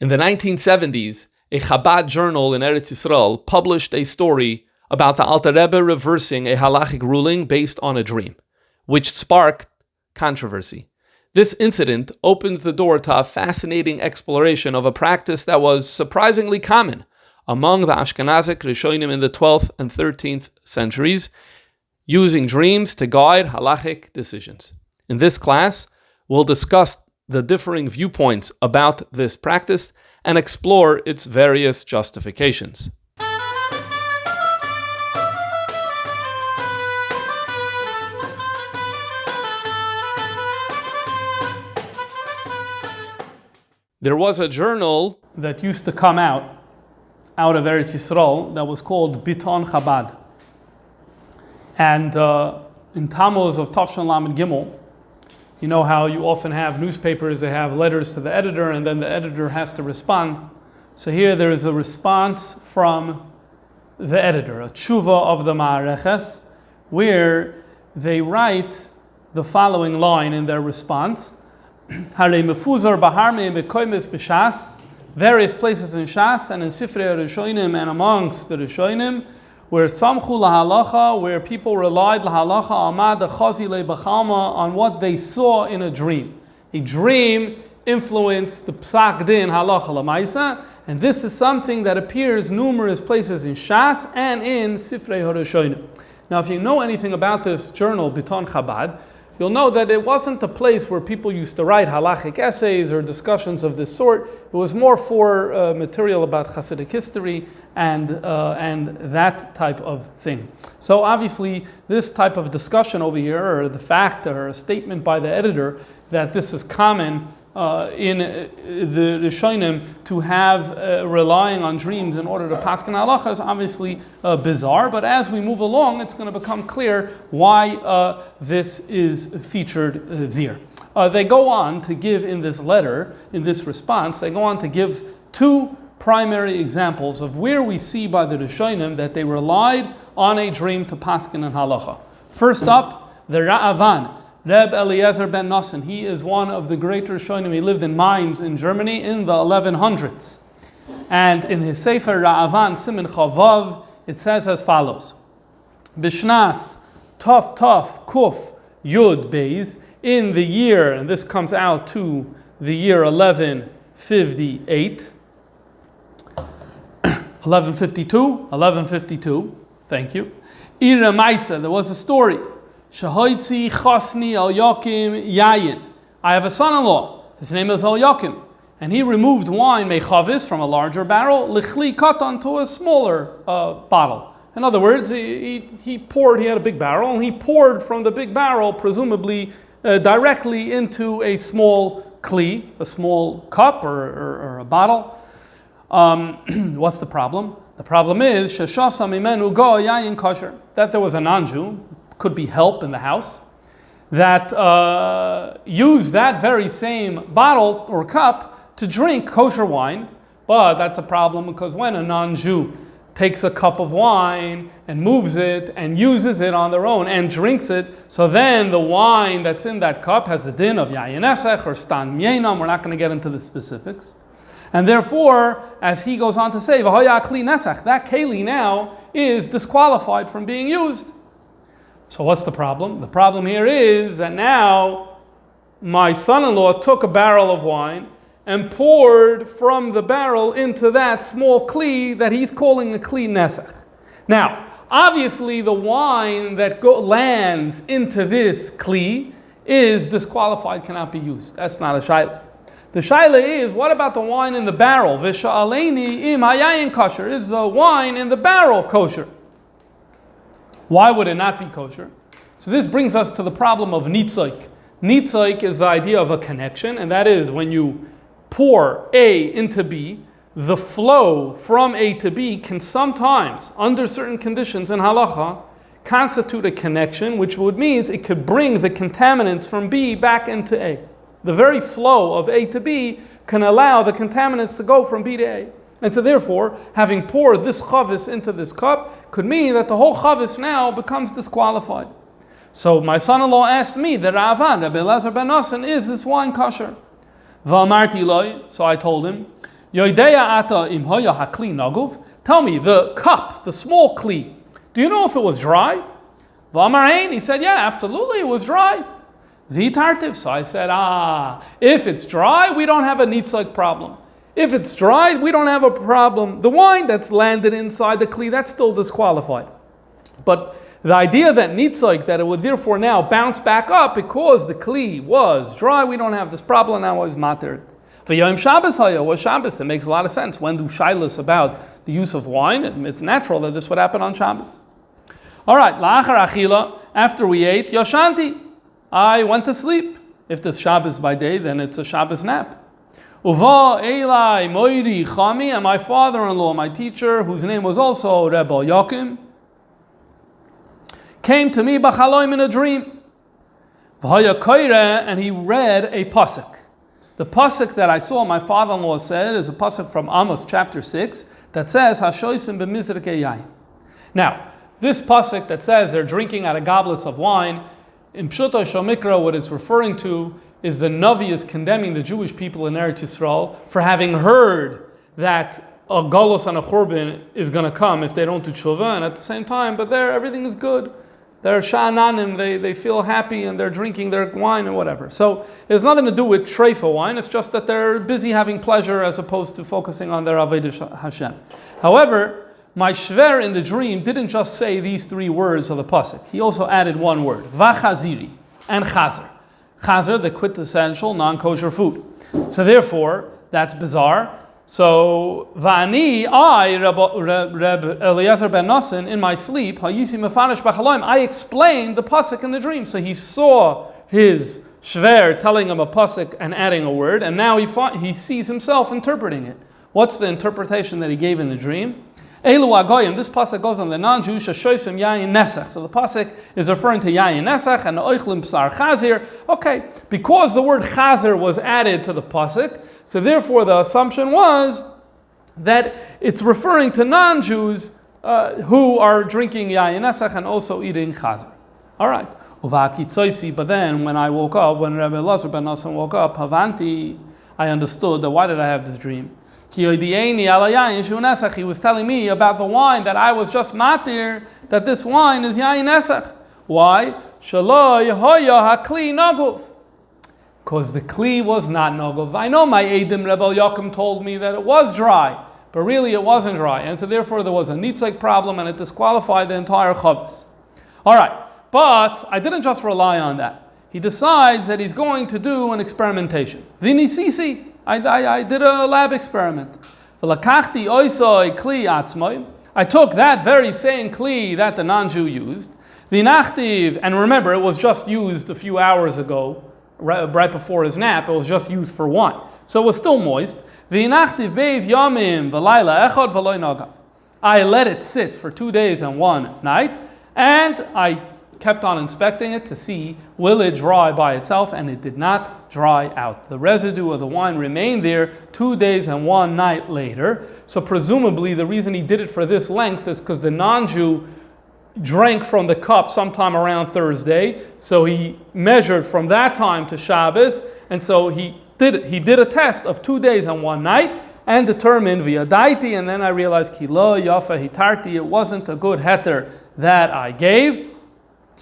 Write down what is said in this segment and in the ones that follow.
In the 1970s, a Chabad journal in Eretz Yisrael published a story about the Alter Rebbe reversing a halachic ruling based on a dream, which sparked controversy. This incident opens the door to a fascinating exploration of a practice that was surprisingly common among the Ashkenazic Rishonim in the 12th and 13th centuries, using dreams to guide halachic decisions. In this class, we'll discuss the differing viewpoints about this practice and explore its various justifications. There was a journal that used to come out of Eretz Yisrael that was called Biton Chabad. And in Tammuz of Tafshan Lamed Gimel, you know how you often have newspapers, they have letters to the editor and then the editor has to respond. So here there is a response from the editor, a tshuva of the Ma'areches, where they write the following line in their response. Hare mefuzar baharme bekoimes b'shas, various places in Shas and in Sifrei Rishonim and amongst the Rishonim, where samchu lahalacha, where people relied lahalacha amad chazi lebachalma, on what they saw in a dream. A dream influenced the psak din halacha lamaisa, and this is something that appears numerous places in Shas and in Sifrei Rishonim. Now, if you know anything about this journal, Biton Chabad, you'll know that it wasn't a place where people used to write halachic essays or discussions of this sort. It was more for material about Hasidic history and that type of thing. So obviously, this type of discussion over here, or the fact or a statement by the editor that this is common in the Rishonim to have relying on dreams in order to paskin halacha is obviously bizarre, but as we move along, it's going to become clear why this is featured there. They go on to give in this letter, in this response, they go on to give two primary examples of where we see by the Rishonim that they relied on a dream to paskin and halacha. First up, the Ra'avan, Reb Eliezer ben Nosson. He is one of the great Rishonim. He lived in Mainz in Germany in the 1100s. And in his Sefer Ra'avan Simin Chavav, it says as follows: Bishnas Tov Kuf Yud Beis, in the year, and this comes out to the year 1158, 1152, thank you. Ira Maisa, there was a story. Shahoitzi Chosni El Yokim Yayin. I have a son-in-law. His name is El Yokim, and he removed wine mechavis from a larger barrel, lichli katan, to a smaller bottle. In other words, he poured. He had a big barrel, and he poured from the big barrel, presumably directly into a small kli, a small cup or a bottle. What's the problem? The problem is sheshasa mimenu go yayin kosher, that there was a non-Jew, could be help in the house, that used that very same bottle or cup to drink kosher wine. But that's a problem, because when a non-Jew takes a cup of wine and moves it and uses it on their own and drinks it, so then the wine that's in that cup has a din of yayin esech or stan mienam. We're not going to get into the specifics. And therefore, as he goes on to say, v'hoya kli nesach, that keli now is disqualified from being used. So what's the problem? The problem here is that now my son-in-law took a barrel of wine and poured from the barrel into that small kli that he's calling a kli nesach. Now, obviously the wine that lands into this kli is disqualified, cannot be used. That's not a shaila. The shaila is, what about the wine in the barrel? V'sha'aleini im hayayin kosher. Is the wine in the barrel kosher? Why would it not be kosher? So this brings us to the problem of nitzoik. Nitzoik is the idea of a connection, and that is when you pour A into B, the flow from A to B can sometimes, under certain conditions in halacha, constitute a connection, which would mean it could bring the contaminants from B back into A. The very flow of A to B can allow the contaminants to go from B to A. And so therefore, having poured this chavis into this cup could mean that the whole chavis now becomes disqualified. So my son-in-law asked me, the Ra'avan, Rabbi Elazar ben Nosson, is this wine kosher? V'amarti loi, so I told him, Yoideya ata im hoya hakli naguv, tell me, the cup, the small kli, do you know if it was dry? V'amarain, he said, yeah, absolutely, it was dry. V'hitartiv, so I said, if it's dry, we don't have a nitzlik problem. If it's dry, we don't have a problem. The wine that's landed inside the kli, that's still disqualified. But the idea that nitzlik, that it would therefore now bounce back up because the kli was dry, we don't have this problem now, is matir. V'yom Shabbos haya, was Shabbos, it makes a lot of sense. When do shilas about the use of wine? It's natural that this would happen on Shabbos. All right, la'achar achila, after we ate, yoshanti, I went to sleep. If this Shabbos by day, then it's a Shabbos nap. Uva Eli Moiri Chami, and my father-in-law, my teacher, whose name was also Rebbe Yakim, came to me b'chaloim in a dream. V'haya koire, and he read a pasuk. The pasuk that I saw my father-in-law said is a pasuk from Amos chapter 6 that says Hashoisim b'mizrikei yayin. Now, this pasuk that says they're drinking out of goblets of wine, in Pshuto Shomikra, what it's referring to is the Navi is condemning the Jewish people in Eretz Yisrael for having heard that a Golos and a Churban is going to come if they don't do tshuva, and at the same time, but there everything is good. They're sha'ananim, they feel happy and they're drinking their wine and whatever. So it has nothing to do with treifa wine, it's just that they're busy having pleasure as opposed to focusing on their Avodah Hashem. However, my shver in the dream didn't just say these three words of the pasuk. He also added one word, vachaziri, and chazer. Chazer, the quintessential non-kosher food. So therefore, that's bizarre. So, va'ani, I, Reb Eliezer ben Nosson, in my sleep, hayisi mefarish b'chaloim, I explained the pasuk in the dream. So he saw his shver telling him a pasuk and adding a word, and now he sees himself interpreting it. What's the interpretation that he gave in the dream? Elu agoyim, this pasuk goes on the non-Jews, shashoisim yayin nesach. So the pasuk is referring to yayin nesach and oichlim psar chazir. Okay, because the word chazir was added to the pasuk, so therefore the assumption was that it's referring to non-Jews who are drinking yayin nesach and also eating chazir. All right. But then when I woke up, when Rabbi Elazar ben Nosson woke up, havanti, I understood that why did I have this dream? He was telling me about the wine that I was just matir, that this wine is yayin nesach. Why? Because the kli was not noguv. I know my Eidim Rebbe Yakim told me that it was dry, but really it wasn't dry, and so therefore there was a nitzlik problem and it disqualified the entire chavis. All right, but I didn't just rely on that. He decides that he's going to do an experimentation. Vini sisi. I did a lab experiment. I took that very same kli that the non-Jew used. And remember, it was just used a few hours ago, right before his nap. It was just used for wine. So it was still moist. I let it sit for 2 days and 1 night, and I kept on inspecting it to see will it dry by itself, and it did not dry out. The residue of the wine remained there 2 days and 1 night later. So presumably the reason he did it for this length is because the non-Jew drank from the cup sometime around Thursday. So he measured from that time to Shabbos, and so he did a test of 2 days and 1 night and determined via daiti, and then I realized kilo yafa hitarti, it wasn't a good heter that I gave.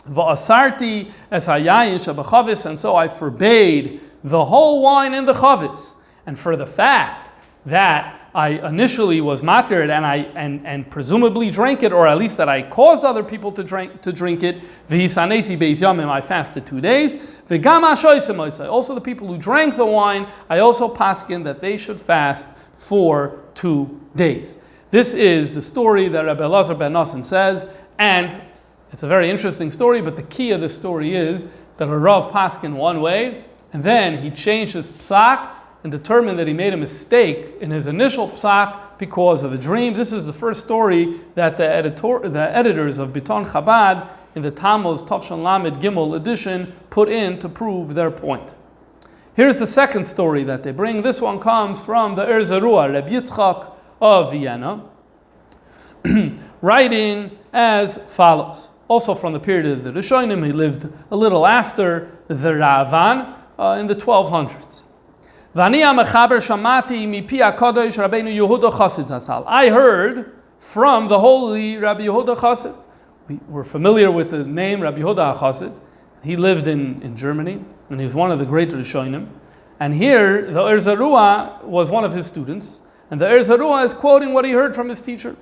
Va'asarti es hayayin shabachavis, and so I forbade the whole wine in the chavis. And for the fact that I initially was matir and presumably drank it, or at least that I caused other people to drink it, v'hisanesi beis yamim, I fasted 2 days. V'gam hashoisim, also the people who drank the wine, I also paskin that they should fast for 2 days. This is the story that Rabbi Elazar ben Nosson says, and it's a very interesting story, but the key of the story is that a Rav paskin one way, and then he changed his psak and determined that he made a mistake in his initial psak because of a dream. This is the first story that the editors of Biton Chabad in the Tammuz Tavshan Lamed Gimel edition put in to prove their point. Here's the second story that they bring. This one comes from the Erzerua, Reb Yitzchak of Vienna. writing as follows. Also from the period of the Rishonim, he lived a little after the Ravan in the 1200s. I heard from the holy Rabbi Yehuda Chassid. We're familiar with the name Rabbi Yehuda Chassid. He lived in Germany, and he's one of the great Rishonim. And here, the Er Zarua was one of his students, and the Er Zarua is quoting what he heard from his teacher.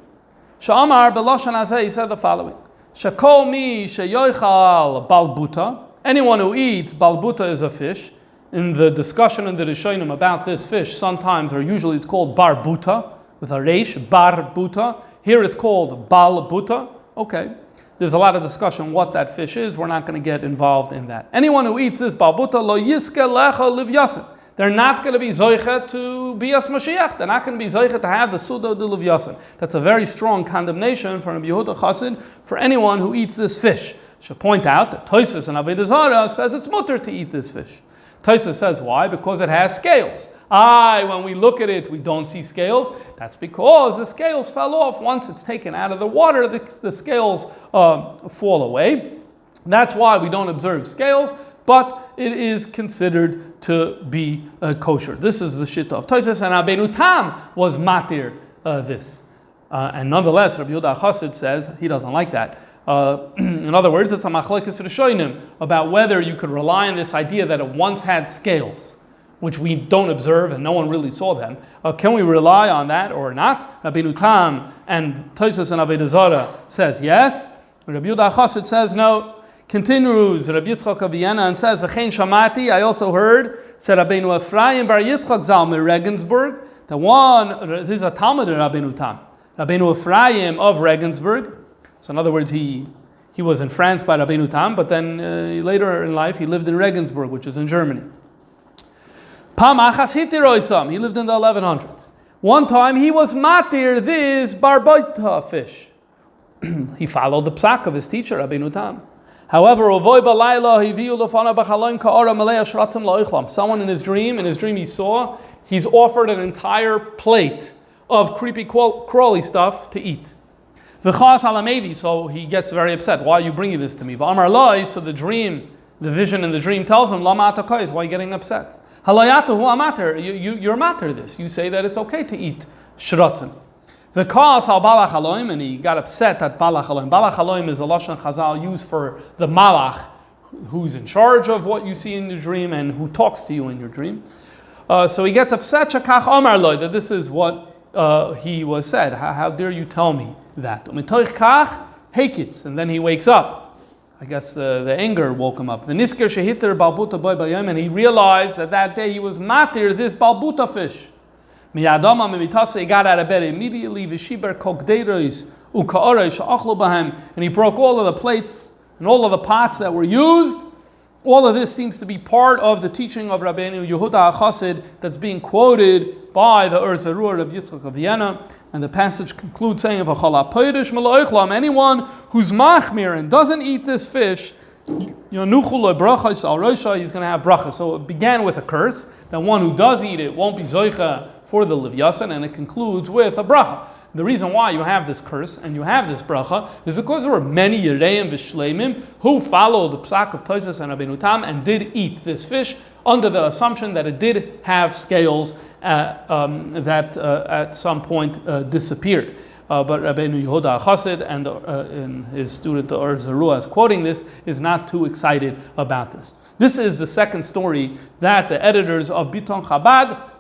Sha'amar b'lashon hazeh, he said the following: Shakol mi sheyoichal balbuta. Anyone who eats balbuta is a fish. In the discussion in the Rishonim about this fish, sometimes or usually it's called barbuta with a reish, barbuta. Here it's called balbuta. Okay, there's a lot of discussion what that fish is. We're not going to get involved in that. Anyone who eats this balbuta lo yiske lecha livyasin. They're not going to be zoicha to bias Mashiach. They're not going to be zoicha to have the sudo de livyasin. That's a very strong condemnation from Rabbi Yehuda Chassid for anyone who eats this fish. Should point out that Tosfos and Avodah Zarah says it's mutter to eat this fish. Tosfos says why? Because it has scales. When we look at it, we don't see scales. That's because the scales fell off. Once it's taken out of the water, the scales fall away. That's why we don't observe scales, but it is considered to be kosher. This is the shitta of Tosfos, and Rabbeinu Tam was matir this. And nonetheless, Rabbi Yehuda Chassid says he doesn't like that. In other words, it's a machlekes rishonim about whether you could rely on this idea that it once had scales, which we don't observe and no one really saw them. Can we rely on that or not? Rabbeinu Tam and Tosfos and Avodah Zarah says yes. Rabbi Yehuda Chassid says no. Continues Rabbi Yitzchak of Vienna and says, "V'chein shamati." I also heard said Rabbeinu Ephraim bar Yitzchak Zalman Regensburg. The one, this is a Talmud of Rabbeinu Tam. Rabbeinu Ephraim of Regensburg. So in other words, he was in France by Rabbeinu Tam, but then later in life he lived in Regensburg, which is in Germany. Pam achas hitiroisam. He lived in the 1100s. One time he was matir this barbaita fish. He followed the psak of his teacher Rabbeinu Tam. However, someone in his dream he saw, he's offered an entire plate of creepy crawly stuff to eat. So he gets very upset. Why are you bringing this to me? So the vision in the dream tells him, why are you getting upset? You're matter this. You say that it's okay to eat shratzim. The cause al balach haloim, and he got upset at balach haloim. Balach haloim is a lashon chazal used for the malach, who's in charge of what you see in your dream and who talks to you in your dream. So he gets upset shakach omar loy, that this is what he was said. How dare you tell me that? And then he wakes up. I guess the anger woke him up. And he realized that day he was matir this balbuta fish. He got out of bed immediately, and he broke all of the plates and all of the pots that were used. All of this seems to be part of the teaching of Rabbeinu Yehuda Chassid that's being quoted by the Er Zarua Rabbi Yitzchak of Vienna. And the passage concludes saying, anyone who's machmir and doesn't eat this fish, he's going to have bracha. So it began with a curse, that one who does eat it won't be zoicha for the livyasan, and it concludes with a bracha. The reason why you have this curse and you have this bracha is because there were many Yereim v'Shleimim who followed the psak of Tosfos and Rabbeinu Tam and did eat this fish under the assumption that it did have scales that at some point disappeared. But Rabbeinu Yehuda Chassid and his student the Er Zarua is quoting this is not too excited about this. This is the second story that the editors of Biton Chabad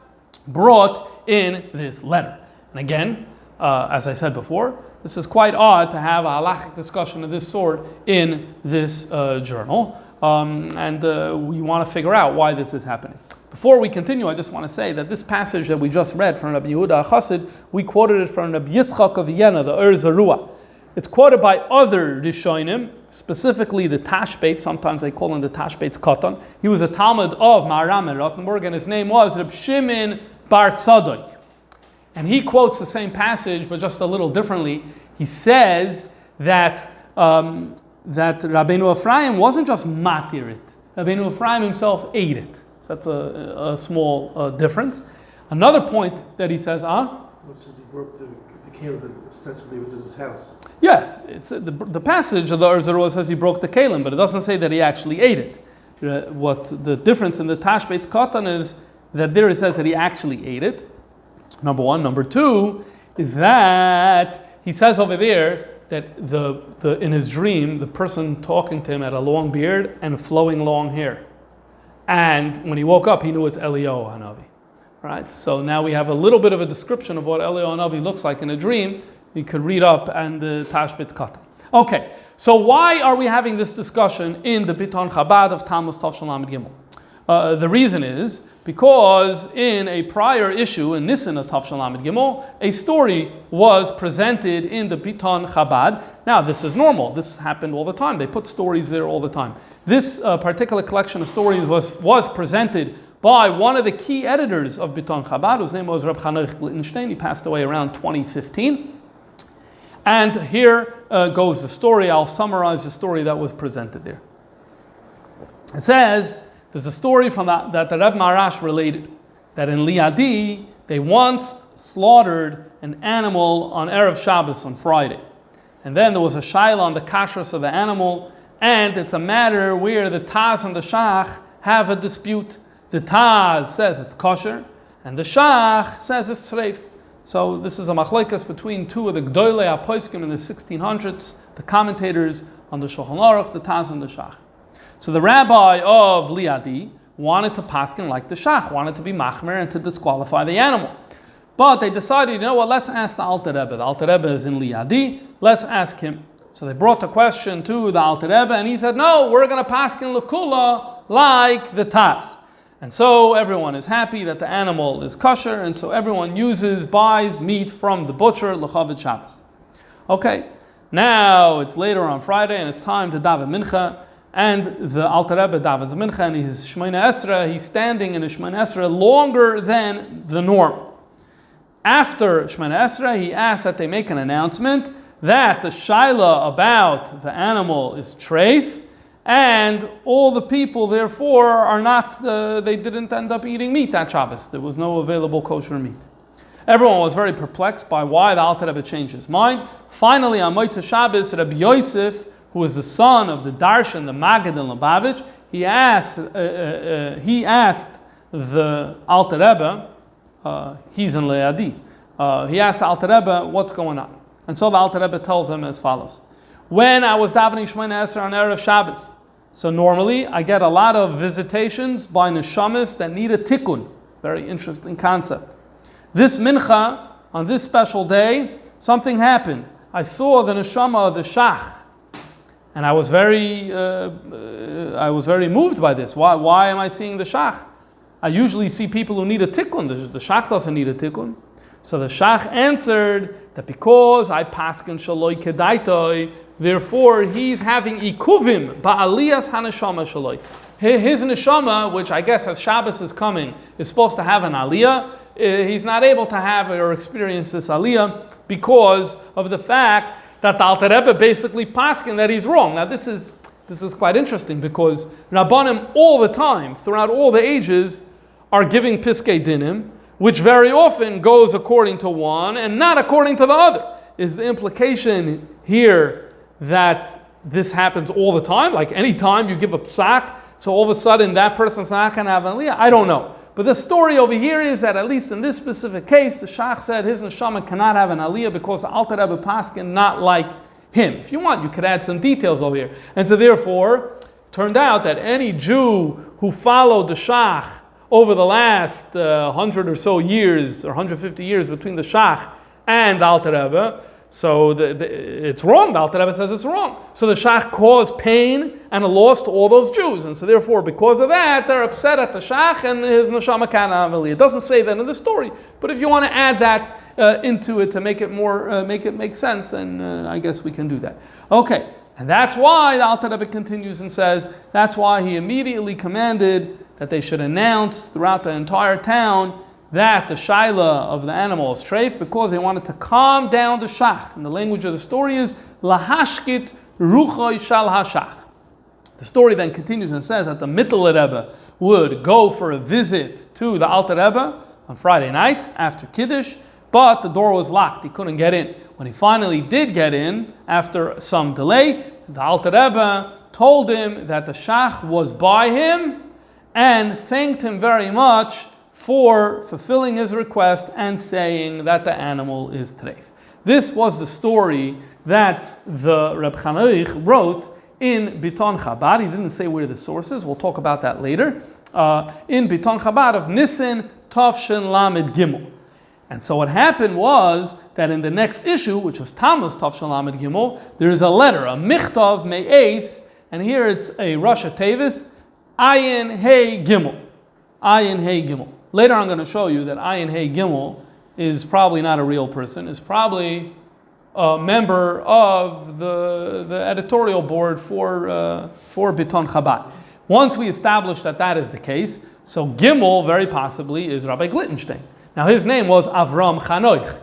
brought in this letter. And again, as I said before, this is quite odd to have a halachic discussion of this sort in this journal, and we want to figure out why this is happening. Before we continue, I just want to say that this passage that we just read from Rabbi Yehuda Chassid, we quoted it from Rabbi Yitzchak of Vienna, the Er Zarua. It's quoted by other Rishonim, specifically the Tashbeit. Sometimes they call him the Tashbeit's Katan. He was a Talmud of Maharam and Rothenburg, and his name was Reb Shimon Bar Tzadok. And he quotes the same passage, but just a little differently. He says that Rabbeinu Ephraim wasn't just matir it. Rabbeinu Ephraim himself ate it. So that's a small difference. Another point that he says, Which is he broke the kalim that ostensibly was in his house. Yeah, it's the passage of the Erzerua says he broke the kalim, but it doesn't say that he actually ate it. What the difference in the Tashbet's Katan is that there it says that he actually ate it. Number one. Number two is that he says over there that the in his dream the person talking to him had a long beard and flowing long hair, and when he woke up he knew it's Eliyahu Hanavi. Right. So now we have a little bit of a description of what Eliyahu Hanavi looks like in a dream. You could read up and the Tashbet Katan. Okay. So why are we having this discussion in the Biton Chabad of Tammuz Tov Shel Lamed Gimel? The reason is because in a prior issue in Nisan of Tov Shel Lamed Gimel, a story was presented in the Biton Chabad. Now this is normal. This happened all the time. They put stories there all the time. This particular collection of stories was presented by one of the key editors of Biton Chabad, whose name was Reb Chanoch Glittenstein. He passed away around 2015. And here goes the story. I'll summarize the story that was presented there. It says, there's a story from that the Reb Marash related, that in Liadi, they once slaughtered an animal on Erev Shabbos on Friday. And then there was a shaila on the kashrus of the animal, and it's a matter where the Taz and the Shach have a dispute. The Taz says it's kosher, and the Shach says it's treif. So this is a machlokes between two of the Gdolei HaPoskim in the 1600s, the commentators on the Shulchan Aruch, the Taz and the Shach. So the rabbi of Liadi wanted to paskin like the Shach, wanted to be machmer and to disqualify the animal. But they decided, you know what, let's ask the Alter Rebbe. The Alter Rebbe is in Liadi, let's ask him. So they brought the question to the Alter Rebbe and he said, no, we're going to paskin l'kula like the Taz. And so everyone is happy that the animal is kosher, and so everyone buys meat from the butcher, l'chaved Shabbos. Okay, now it's later on Friday, and it's time to daven mincha, and the Alter Rebbe davens mincha, and his Shemona Esrei, he's standing in his Shemona Esrei longer than the norm. After Shemona Esrei, he asks that they make an announcement that the shaila about the animal is treif, and all the people, therefore, are not, they didn't end up eating meat that Shabbos. There was no available kosher meat. Everyone was very perplexed by why the Alter Rebbe changed his mind. Finally, on Motzei Shabbos, Rabbi Yosef, who was the son of the Darshan, the Maggid and Lubavitch, he asked the Alter Rebbe, he's in Leadi, he asked the Alter Rebbe, what's going on? And so the Alter Rebbe tells him as follows. When I was davening Shemona Esrei on Erev Shabbos, so normally I get a lot of visitations by neshamas that need a tikkun. Very interesting concept. This mincha, on this special day, something happened. I saw the neshama of the shach, and I was very moved by this. Why am I seeing the shach? I usually see people who need a tikkun. The shach doesn't need a tikkun. So the shach answered that because I paskin shaloi kedaitoi, therefore he's having ikuvim ba'aliyas haneshama shaloi. His neshama, which I guess as Shabbos is coming, is supposed to have an aliyah. He's not able to have or experience this aliyah because of the fact that the Alter Rebbe basically paskin that he's wrong. Now this is quite interesting because Rabbanim all the time, throughout all the ages, are giving piskei dinim, which very often goes according to one and not according to the other. Is the implication here that this happens all the time? Like any time you give a psak, so all of a sudden that person's not going to have an aliyah? I don't know. But the story over here is that at least in this specific case, the shach said his neshama cannot have an aliyah because the Alter Rebbe paskin not like him. If you want, you could add some details over here. And so therefore, it turned out that any Jew who followed the shach over the last 100 or so years, or 150 years between the shach and the Alter Rebbe, so it's wrong. The Alter Rebbe says it's wrong. So the shach caused pain and a loss to all those Jews. And so therefore, because of that, they're upset at the shach and his neshama can't have aliyah. It doesn't say that in the story. But if you want to add that into it to make it more, make it make sense, then I guess we can do that. Okay. And that's why the Alter Rebbe continues and says, that's why he immediately commanded that they should announce throughout the entire town that the shaila of the animal is treif, because they wanted to calm down the shach. And the language of the story is lahashkit ruchoi shal hashach. The story then continues and says that the Mittel Rebbe would go for a visit to the Alter Rebbe on Friday night after Kiddush, but the door was locked. He couldn't get in. When he finally did get in, after some delay, the Alter Rebbe told him that the shach was by him and thanked him very much for fulfilling his request and saying that the animal is treif. This was the story that the Reb Chanoich wrote in Biton Chabad. He didn't say where the source is. We'll talk about that later. In Biton Chabad of Nisan Tavshin Lamed Gimel. And so what happened was that in the next issue, which was Tammuz Tavshin Lamed Gimel, there is a letter, a Michtav Me'ez, and here it's a Rosh Tevis, Ayin Hey Gimel. Ayin Hey Gimel. Later I'm going to show you that Ayin Hey Gimel is probably not a real person, is probably a member of the editorial board for Biton Chabad. Once we establish that that is the case, so Gimel very possibly is Rabbi Glittenstein. Now his name was Avram Chanoich.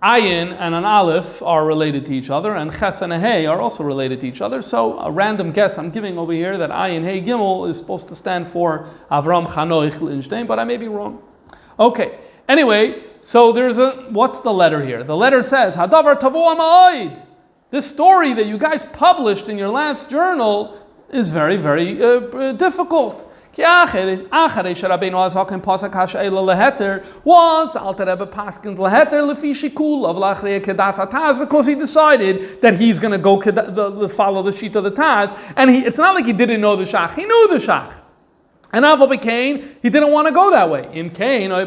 Ayin and an Aleph are related to each other, and Ches and a Hey are also related to each other. So a random guess I'm giving over here that Ayin Hey Gimel is supposed to stand for Avram Chanoich Glittenstein, but I may be wrong. Okay. Anyway, so what's the letter here? The letter says, Hadavar Tavua Ma'oid. This story that you guys published in your last journal is very, very difficult. Was Alter Rebbe Paskin's leheter lefi shikul of lachrei kedas ataz, because he decided that he's going to go follow the sheet of the Taz, and it's not like he didn't know the shach. He knew the shach. And Aval Bekain, he didn't want to go that way. Im Kain, what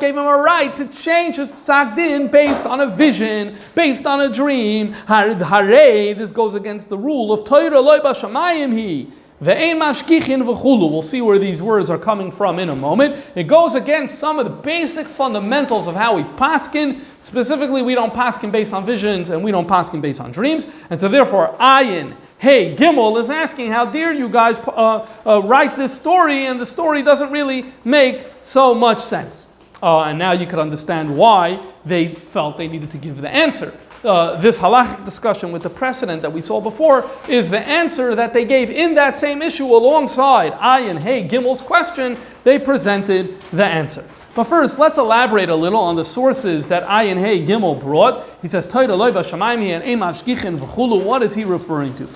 gave him a right to change his psak din based on a vision, based on a dream? This goes against the rule of Torah loy b'shamayim hi. We'll see where these words are coming from in a moment. It goes against some of the basic fundamentals of how we paskin. Specifically, we don't paskin based on visions and we don't paskin based on dreams. And so therefore, Ayin, Hey, Gimel is asking, how dare you guys write this story, and the story doesn't really make so much sense. And now you could understand why they felt they needed to give the answer. This halachic discussion with the precedent that we saw before is the answer that they gave in that same issue alongside Ayin Hey Gimel's question. They presented the answer. But first, let's elaborate a little on the sources that Ayin Hey Gimel brought. He says, Toida loy b'shamayim hi and ein mashgichin v'chulu. What is he referring to?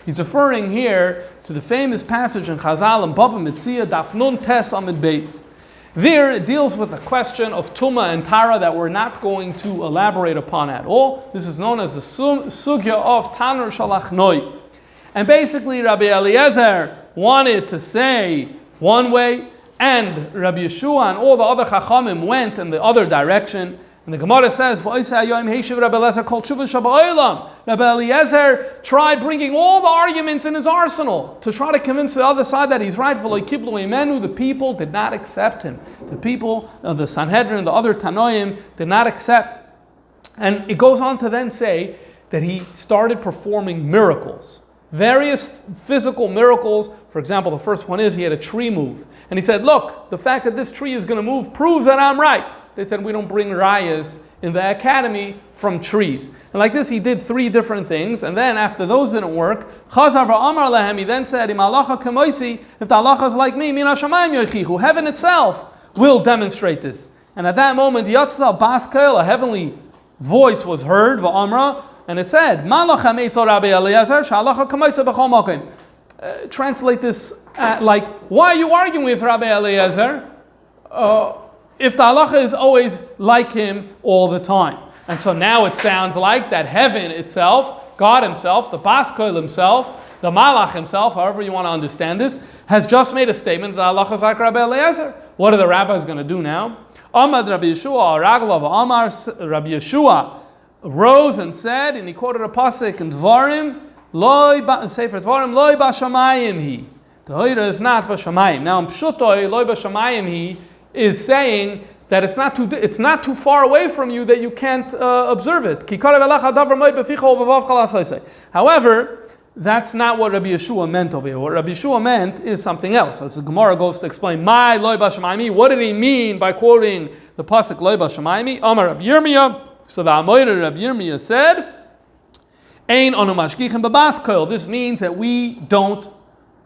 He's referring here to the famous passage in Chazal and Baba Metzia Daf Nun Tes Amid Beis. There, it deals with a question of Tuma and Tara that we're not going to elaborate upon at all. This is known as the Sugya of Tanur Shalachnoi. And basically, Rabbi Eliezer wanted to say one way, and Rabbi Yeshua and all the other Chachamim went in the other direction. And the Gemara says, Rabbi Eliezer tried bringing all the arguments in his arsenal to try to convince the other side that he's right. The people did not accept him. The people of the Sanhedrin, the other Tanoim, did not accept. And it goes on to then say that he started performing miracles. Various physical miracles. For example, the first one is he had a tree move. And he said, look, the fact that this tree is going to move proves that I'm right. They said, we don't bring rayas in the academy from trees. And like this, he did 3 different things. And then after those didn't work, Chazar v'amar lehem, he then said, if the halacha is like me, min hashamayim yochichu, heaven itself will demonstrate this. And at that moment, Yatzal Baskel, a heavenly voice was heard, v'amra, and it said, translate this like, why are you arguing with Rabbi Eliezer? If the halacha is always like him all the time. And so now it sounds like that heaven itself, God himself, the Baskel himself, the Malach himself, however you want to understand this, has just made a statement that halacha is like Rabbi Eliezer. What are the rabbis going to do now? Amad Rabbi Yeshua, Raglav Amar, Rabbi Yeshua rose and said, and he quoted a pasuk in Dvarim, Sefer Dvarim, Loi b'shamayim hi. The Torah is not b'shamayim. Now in Pshutoi, Loi b'shamayim hi is saying that it's not too far away from you that you can't observe it. However, that's not what Rabbi Yeshua meant over here. What Rabbi Yeshua meant is something else. As the Gemara goes to explain, "My loy b'shamayim," what did he mean by quoting the pasuk loy b'shamayim? Amar Rabbi Yirmiyah. So the Amoyer Rabbi Yirmiyah said, "Ein anu mashgichin b'baskol." This means that we don't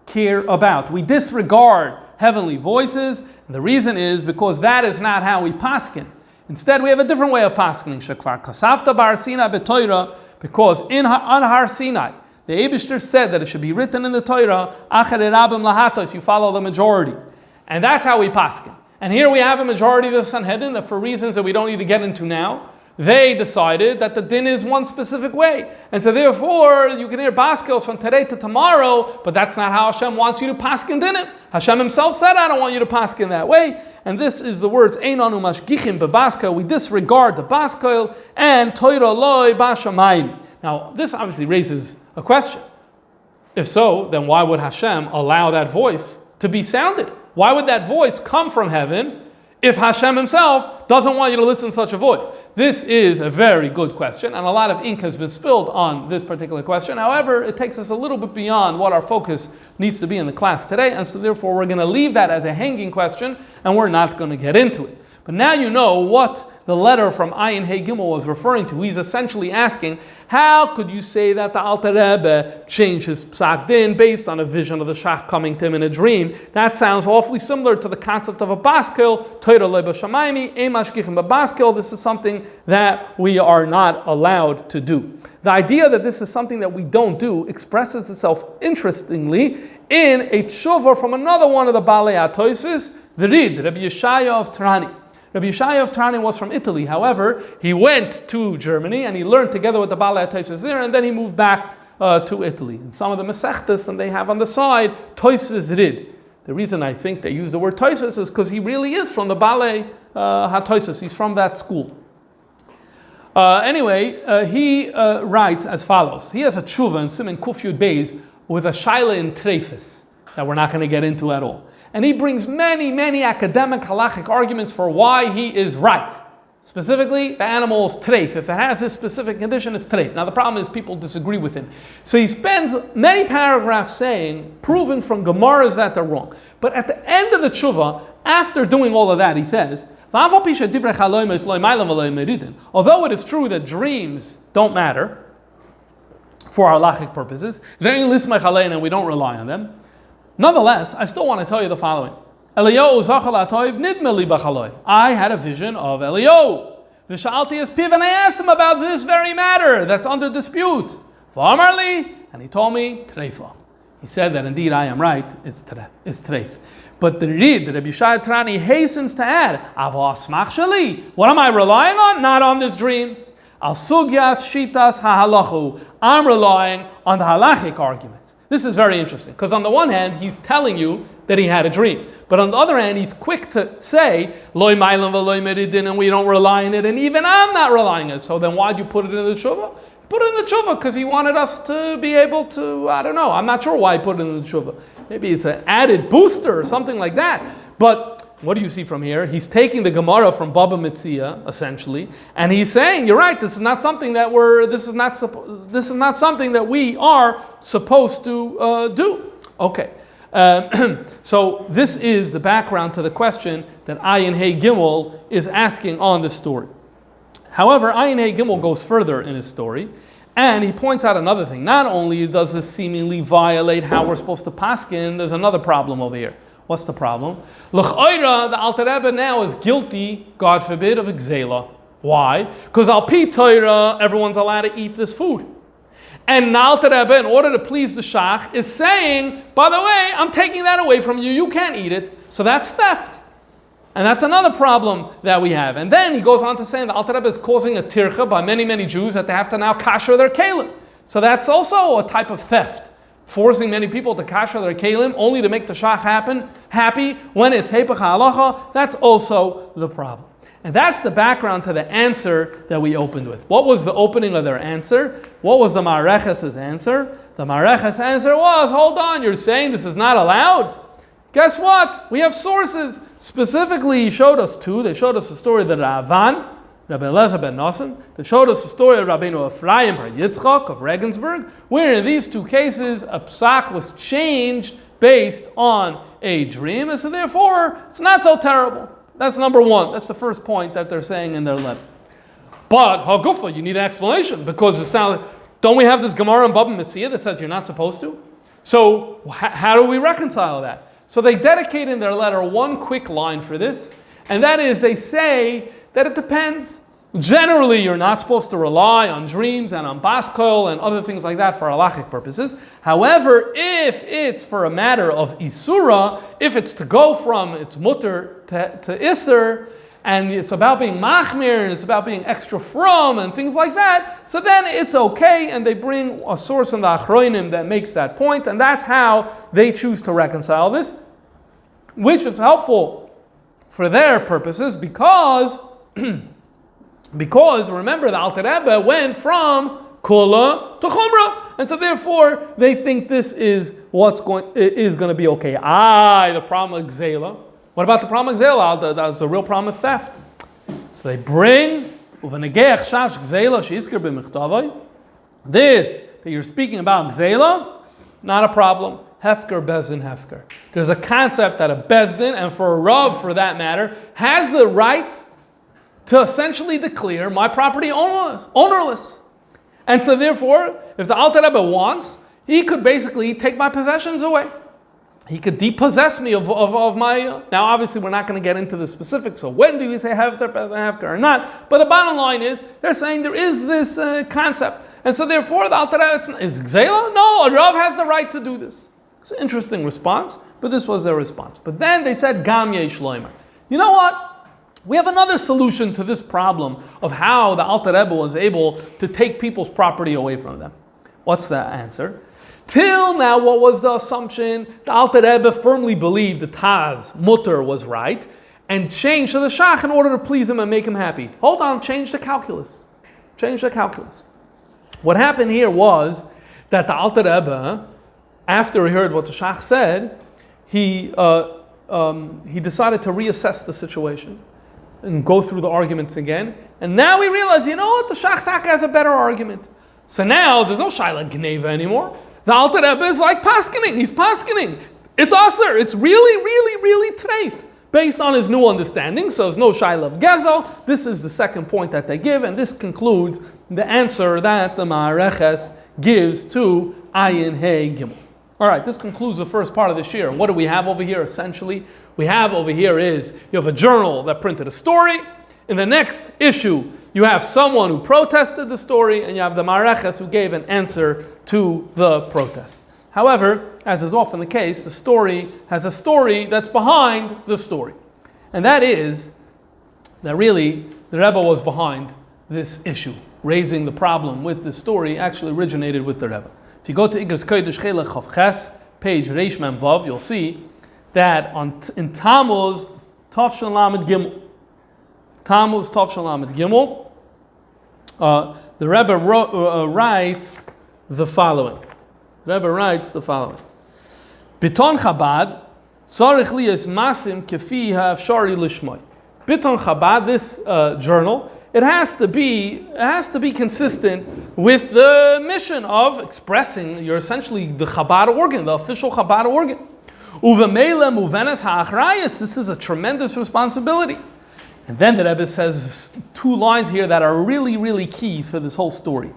care about. We disregard heavenly voices, and the reason is because that is not how we paskin. Instead, we have a different way of paskening. Shekvar kasafta bar Sinai b'Torah, because on Har Sinai, the Eibishter said that it should be written in the Torah, Acher Rabim lahatos, you follow the majority. And that's how we paskin. And here we have a majority of the Sanhedrin that, for reasons that we don't need to get into now, they decided that the din is one specific way. And so therefore, you can hear baskels from today to tomorrow, but that's not how Hashem wants you to paskin dinim. Hashem himself said, I don't want you to paskin that way. And this is the words, Einanu mashgichim bebaskel, we disregard the baskel, and Torah loy bashamayim. Now, this obviously raises a question. If so, then why would Hashem allow that voice to be sounded? Why would that voice come from heaven if Hashem himself doesn't want you to listen to such a voice? This is a very good question, and a lot of ink has been spilled on this particular question. However, it takes us a little bit beyond what our focus needs to be in the class today, and so therefore we're going to leave that as a hanging question, and we're not going to get into it. But now you know what the letter from Ayin Hey Gimel was referring to. He's essentially asking, how could you say that the Alter Rebbe changed his psak din based on a vision of the Shach coming to him in a dream? That sounds awfully similar to the concept of a baskel, Torah leba shamaymi, emashgichim baskel. This is something that we are not allowed to do. The idea that this is something that we don't do expresses itself interestingly in a tshuva from another one of the Balei HaTosis, the Rid, Rabbi Yeshaya of Trani. Rabbi Yeshaya of Trani was from Italy. However, he went to Germany and he learned together with the Balei HaTosis there, and then he moved back to Italy. And some of the Masechtas, and they have on the side, Tosis Rid. The reason I think they use the word Tosis is because he really is from the Balei HaTosis. He's from that school. He writes as follows. He has a tshuva in Siman Kuf Yud Beis with a shaila in Treifus that we're not going to get into at all. And he brings many academic halachic arguments for why he is right. Specifically, the animal is treif. If it has this specific condition, it's treif. Now the problem is people disagree with him. So he spends many paragraphs saying, proving from Gemaras that they're wrong. But at the end of the tshuva, after doing all of that, he says, although it is true that dreams don't matter for our halachic purposes, and we don't rely on them, nonetheless, I still want to tell you the following. I had a vision of Eliyahu. And I asked him about this very matter that's under dispute. And he told me, Treifa. He said that indeed I am right, it's treif. But the Rabbi Yeshaya Trani hastens to add, what am I relying on? Not on this dream. Al sugyas shitas hahalachu. I'm relying on the halachic arguments. This is very interesting, because on the one hand, he's telling you that he had a dream. But on the other hand, he's quick to say, loy mailam v'loy meridin, and we don't rely on it, and even I'm not relying on it. So then why'd you put it in the tshuva? Put it in the tshuva because he wanted us to be able to, I don't know, I'm not sure why he put it in the tshuva. Maybe it's an added booster or something like that. But what do you see from here? He's taking the Gemara from Baba Metzia, essentially, and he's saying, you're right, this is not something that we are supposed to do. Okay. So this is the background to the question that Ayin Hey Gimel is asking on this story. However, Ayin Hey Gimel goes further in his story, and he points out another thing. Not only does this seemingly violate how we're supposed to paskin, there's another problem over here. What's the problem? L'ch'oira, the Alter Rebbe now is guilty, God forbid, of gzela. Why? Because al pi Torah, everyone's allowed to eat this food. And the Alter Rebbe, in order to please the Shach, is saying, by the way, I'm taking that away from you, you can't eat it. So that's theft. And that's another problem that we have. And then he goes on to say the Alter Rebbe is causing a tircha by many Jews that they have to now kasher their kalim. So that's also a type of theft. Forcing many people to kasher their kalim only to make the Shach happy when it's hepech halacha, that's also the problem. And that's the background to the answer that we opened with. What was the opening of their answer? What was the Mareches' answer? The Mareches' answer was, hold on, you're saying this is not allowed? Guess what? We have sources. Specifically, he showed us two. They showed us the story of the Ravan, Rabbi Elazar ben Nosson. They showed us the story of Rabbeinu Ephraim bar Yitzchak of Regensburg, where in these two cases, a psak was changed based on a dream, and so therefore, it's not so terrible. That's number one. That's the first point that they're saying in their letter. But, Hagufa, you need an explanation, because it sounds, don't we have this Gemara in Baba Metzia that says you're not supposed to? So how do we reconcile that? So they dedicate in their letter one quick line for this, and that is they say that it depends. Generally, you're not supposed to rely on dreams and on baskol and other things like that for halachic purposes. However, if it's for a matter of isura, if it's to go from it's mutter to iser, and it's about being machmir, and it's about being extra from, and things like that, so then it's okay, and they bring a source in the Achronim that makes that point, and that's how they choose to reconcile this, which is helpful for their purposes, because remember, the Alter Rebbe went from Kula to Chumrah, and so therefore they think this is what's going to be okay. The problem of Gzela. What about the problem of Gzela? That's a real problem of theft. So they bring this that you're speaking about Gzela, not a problem. Hefker, Bezdin, Hefker. There's a concept that a Bezdin, and for a Rav for that matter, has the right to essentially declare my property ownerless. And so therefore, if the Alter Rebbe wants, he could basically take my possessions away. He could depossess me of my... Now obviously we're not going to get into the specifics, so when do you say Hefker or not? But the bottom line is, they're saying there is this concept. And so therefore, the Alter Rebbe is Gzela? No, a Rav has the right to do this. It's an interesting response, but this was their response. But then they said, Gam Yesh Loimer. You know what? We have another solution to this problem of how the Alter Rebbe was able to take people's property away from them. What's the answer? Till now, what was the assumption? The Alter Rebbe firmly believed the Taz, Mutter, was right, and changed to the Shach in order to please him and make him happy. Hold on, change the calculus. Change the calculus. What happened here was that the Alter Rebbe, after he heard what the Shach said, he decided to reassess the situation and go through the arguments again. And now we realize, you know what, the Shach Taka has a better argument. So now there's no Shaila Gneva anymore. The Alter Rebbe is like paskening. He's paskening. It's aser. It's really, really, really treif, based on his new understanding. So there's no Shaila of Gezel. This is the second point that they give, and this concludes the answer that the Ma'areches gives to Ayin Hey Gimel. All right, this concludes the first part of the shir. What do we have over here essentially? We have over here is, you have a journal that printed a story. In the next issue, you have someone who protested the story, and you have the Ma'areches who gave an answer to the protest. However, as is often the case, the story has a story that's behind the story. And that is that really the Rebbe was behind this issue. Raising the problem with the story actually originated with the Rebbe. If you go to Igros Kodesh Chelech Chav Ches, page Reish Mem Vav, you'll see that in Tammuz, Tavshin Lamed Gimel, Tammuz Tavshin Lamed Gimel, the Rebbe writes the following. The Rebbe writes the following. Biton Chabad, Tzarich liyas masim kefi ha'afshari lishmoi. Biton Chabad, this journal, it has to be consistent with the mission of expressing your essentially the Chabad organ, the official Chabad organ. Uvemela muvenas ha'achrayas. This is a tremendous responsibility. And then the Rebbe says two lines here that are really, really key for this whole story.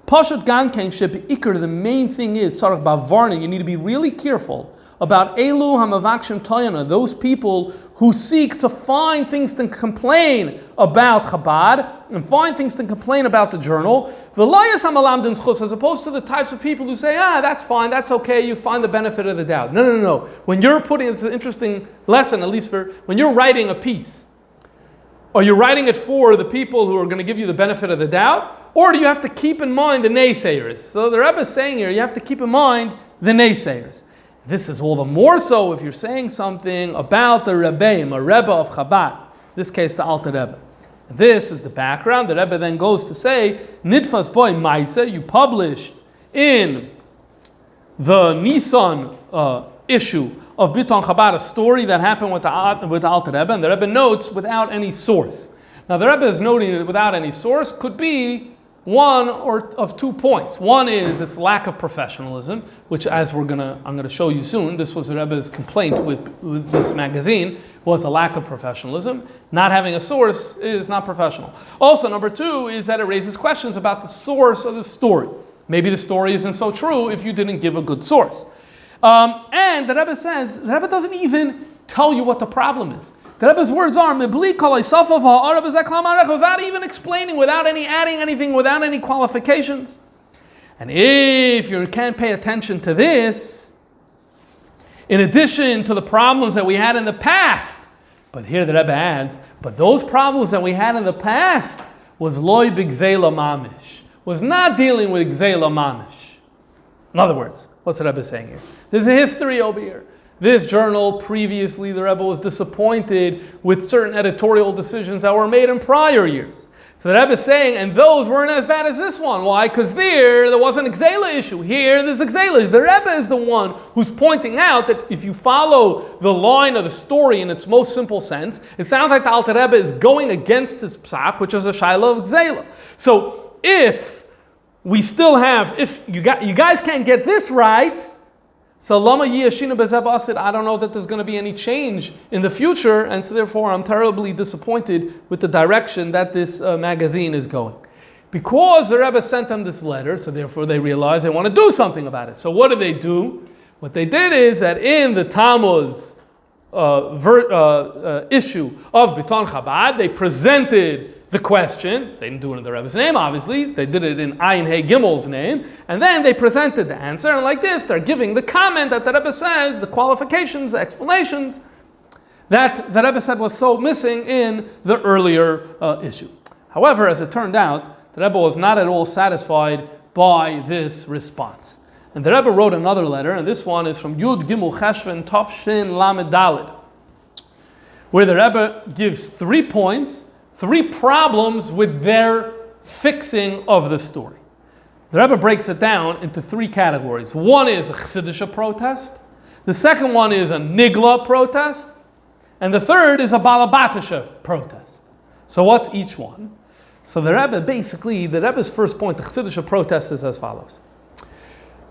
Pashat gan kein shebeikar. The main thing is sarach bavarning. You need to be really careful about elu hamavakshim toyana, those people who seek to find things to complain about Chabad and find things to complain about the journal. V'layas hamalamdin chus, as opposed to the types of people who say, that's fine, that's okay, you find the benefit of the doubt. No. When you're it's an interesting lesson, at least for when you're writing a piece, are you writing it for the people who are going to give you the benefit of the doubt? Or do you have to keep in mind the naysayers? So the Rebbe is saying here, you have to keep in mind the naysayers. This is all the more so if you're saying something about the Rebbeim, a Rebbe of Chabad, in this case the Alter Rebbe. This is the background. The Rebbe then goes to say, Nitfas boy Maisa, you published in the Nisan issue of Biton Chabad a story that happened with the Alter Rebbe, and the Rebbe notes without any source. Now the Rebbe is noting that without any source could be one or of 2 points. One is its lack of professionalism, which I'm going to show you soon. This was the Rebbe's complaint with this magazine, was a lack of professionalism. Not having a source is not professional. Also, number 2 is that it raises questions about the source of the story. Maybe the story isn't so true if you didn't give a good source. And the Rebbe says, the Rebbe doesn't even tell you what the problem is. The Rebbe's words are, without even explaining, without any adding anything, without any qualifications. And if you can't pay attention to this, in addition to the problems that we had in the past, but here the Rebbe adds, but those problems that we had in the past was loy b'gzeila mamish, was not dealing with gzeila mamish. In other words, what's the Rebbe saying here? There's a history over here. This journal, previously, the Rebbe was disappointed with certain editorial decisions that were made in prior years. So the Rebbe is saying, and those weren't as bad as this one. Why? Because there wasn't a gzeila issue. Here, there's a gzeila issue. The Rebbe is the one who's pointing out that if you follow the line of the story in its most simple sense, it sounds like the Alter Rebbe is going against his psak, which is a shaila of gzeila. So if we still have, if you guys can't get this right, so lama yiyashina bezeh ba'asid, I don't know that there's going to be any change in the future, and so therefore I'm terribly disappointed with the direction that this magazine is going. Because the Rebbe sent them this letter, so therefore they realize they want to do something about it. So what do? What they did is that in the Tammuz issue of Biton Chabad, they presented the question. They didn't do it in the Rebbe's name, obviously. They did it in Ayin Hey Gimel's name. And then they presented the answer. And like this, they're giving the comment that the Rebbe says, the qualifications, the explanations, that the Rebbe said was so missing in the earlier issue. However, as it turned out, the Rebbe was not at all satisfied by this response. And the Rebbe wrote another letter, and this one is from Yud Gimel Cheshvan Tov Shin Lamed Daled, where the Rebbe gives 3 points, 3 problems with their fixing of the story. The Rebbe breaks it down into 3 categories. One is a Chassidisha protest. The second one is a Nigla protest. And the third is a Balabatisha protest. So what's each one? So the Rebbe, basically, the Rebbe's first point, the Chassidisha protest, is as follows.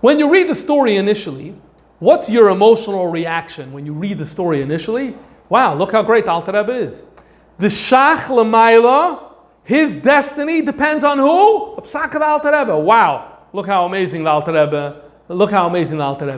When you read the story initially, what's your emotional reaction when you read the story initially? Wow, look how great Alter Rebbe is. The Shach L'mayla, his destiny depends on who? The Psak of the Alter Rebbe. Wow, look how amazing the Alter Rebbe,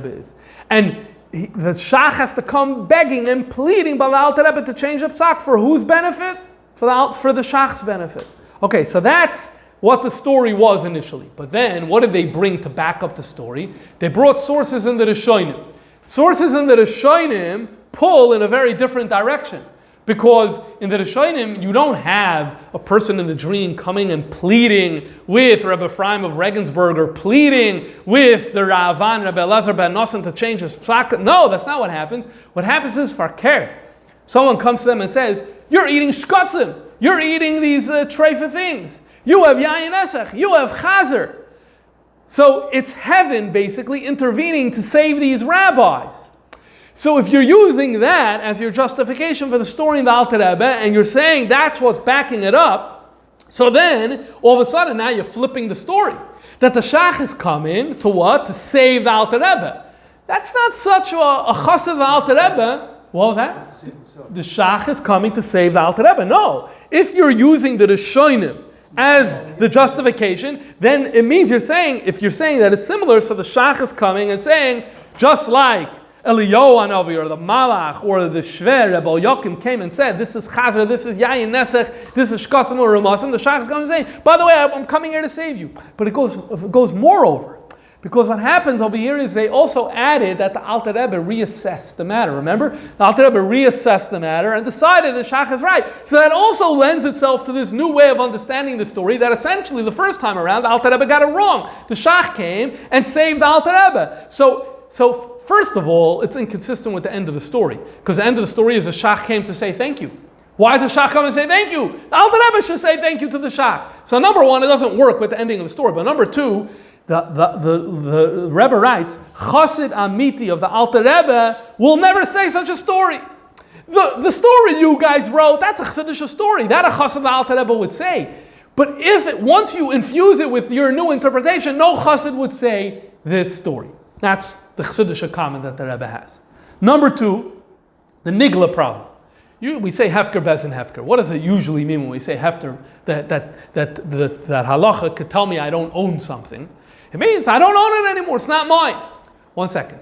is. And the Shach has to come begging and pleading by the Alter Rebbe to change the Psak for whose benefit? For the Shach's benefit. Okay, so that's what the story was initially. But then, what did they bring to back up the story? They brought sources in the Rishonim. Sources in the Rishonim pull in a very different direction. Because in the Rishonim, you don't have a person in the dream coming and pleading with Rebbe Ephraim of Regensburg or pleading with the Ra'avan, Rebbe Elazar ben Nosson to change his psak. No, that's not what happens. What happens is farker. Someone comes to them and says, you're eating shkotzim. You're eating these treifa things. You have yayin esech. You have chazer. So it's heaven basically intervening to save these rabbis. So if you're using that as your justification for the story in the Alter Rebbe, and you're saying that's what's backing it up, so then all of a sudden now you're flipping the story. That the Shach is coming to what? To save the Alter Rebbe. That's not such a chassid of the Alter Rebbe. What was that? The Shach is coming to save the Alter Rebbe. No. If you're using the Rishonim as the justification, then it means if you're saying that it's similar, so the Shach is coming and saying, just like Eliyahu Hanavi or the Malach or the Shver, Rebbe Yokim came and said, this is Chazer, this is Yayin Nesech, this is Shkosim or Ramasim. The Shach is going to say, by the way, I'm coming here to save you. But it goes moreover. Because what happens over here is they also added that the Alter Rebbe reassessed the matter. Remember? The Alter Rebbe reassessed the matter and decided the Shach is right. So that also lends itself to this new way of understanding the story that essentially the first time around, the Alter Rebbe got it wrong. The Shach came and saved the Alter Rebbe. So first of all, it's inconsistent with the end of the story. Because the end of the story is the Shach came to say thank you. Why does the Shach come and say thank you? The Alter Rebbe should say thank you to the Shach. So number one, it doesn't work with the ending of the story. But number two, the Rebbe writes, Chassid Amiti of the Alter Rebbe will never say such a story. The story you guys wrote, that's a Chassidish story. That a Chassid of the Alter Rebbe would say. But once you infuse it with your new interpretation, no Chassid would say this story. That's the Chassidish comment that the Rebbe has. Number two, the Nigla problem. We say Hefker Bezin Hefker. What does it usually mean when we say Hefker? That halacha could tell me I don't own something. It means I don't own it anymore. It's not mine. 1 second.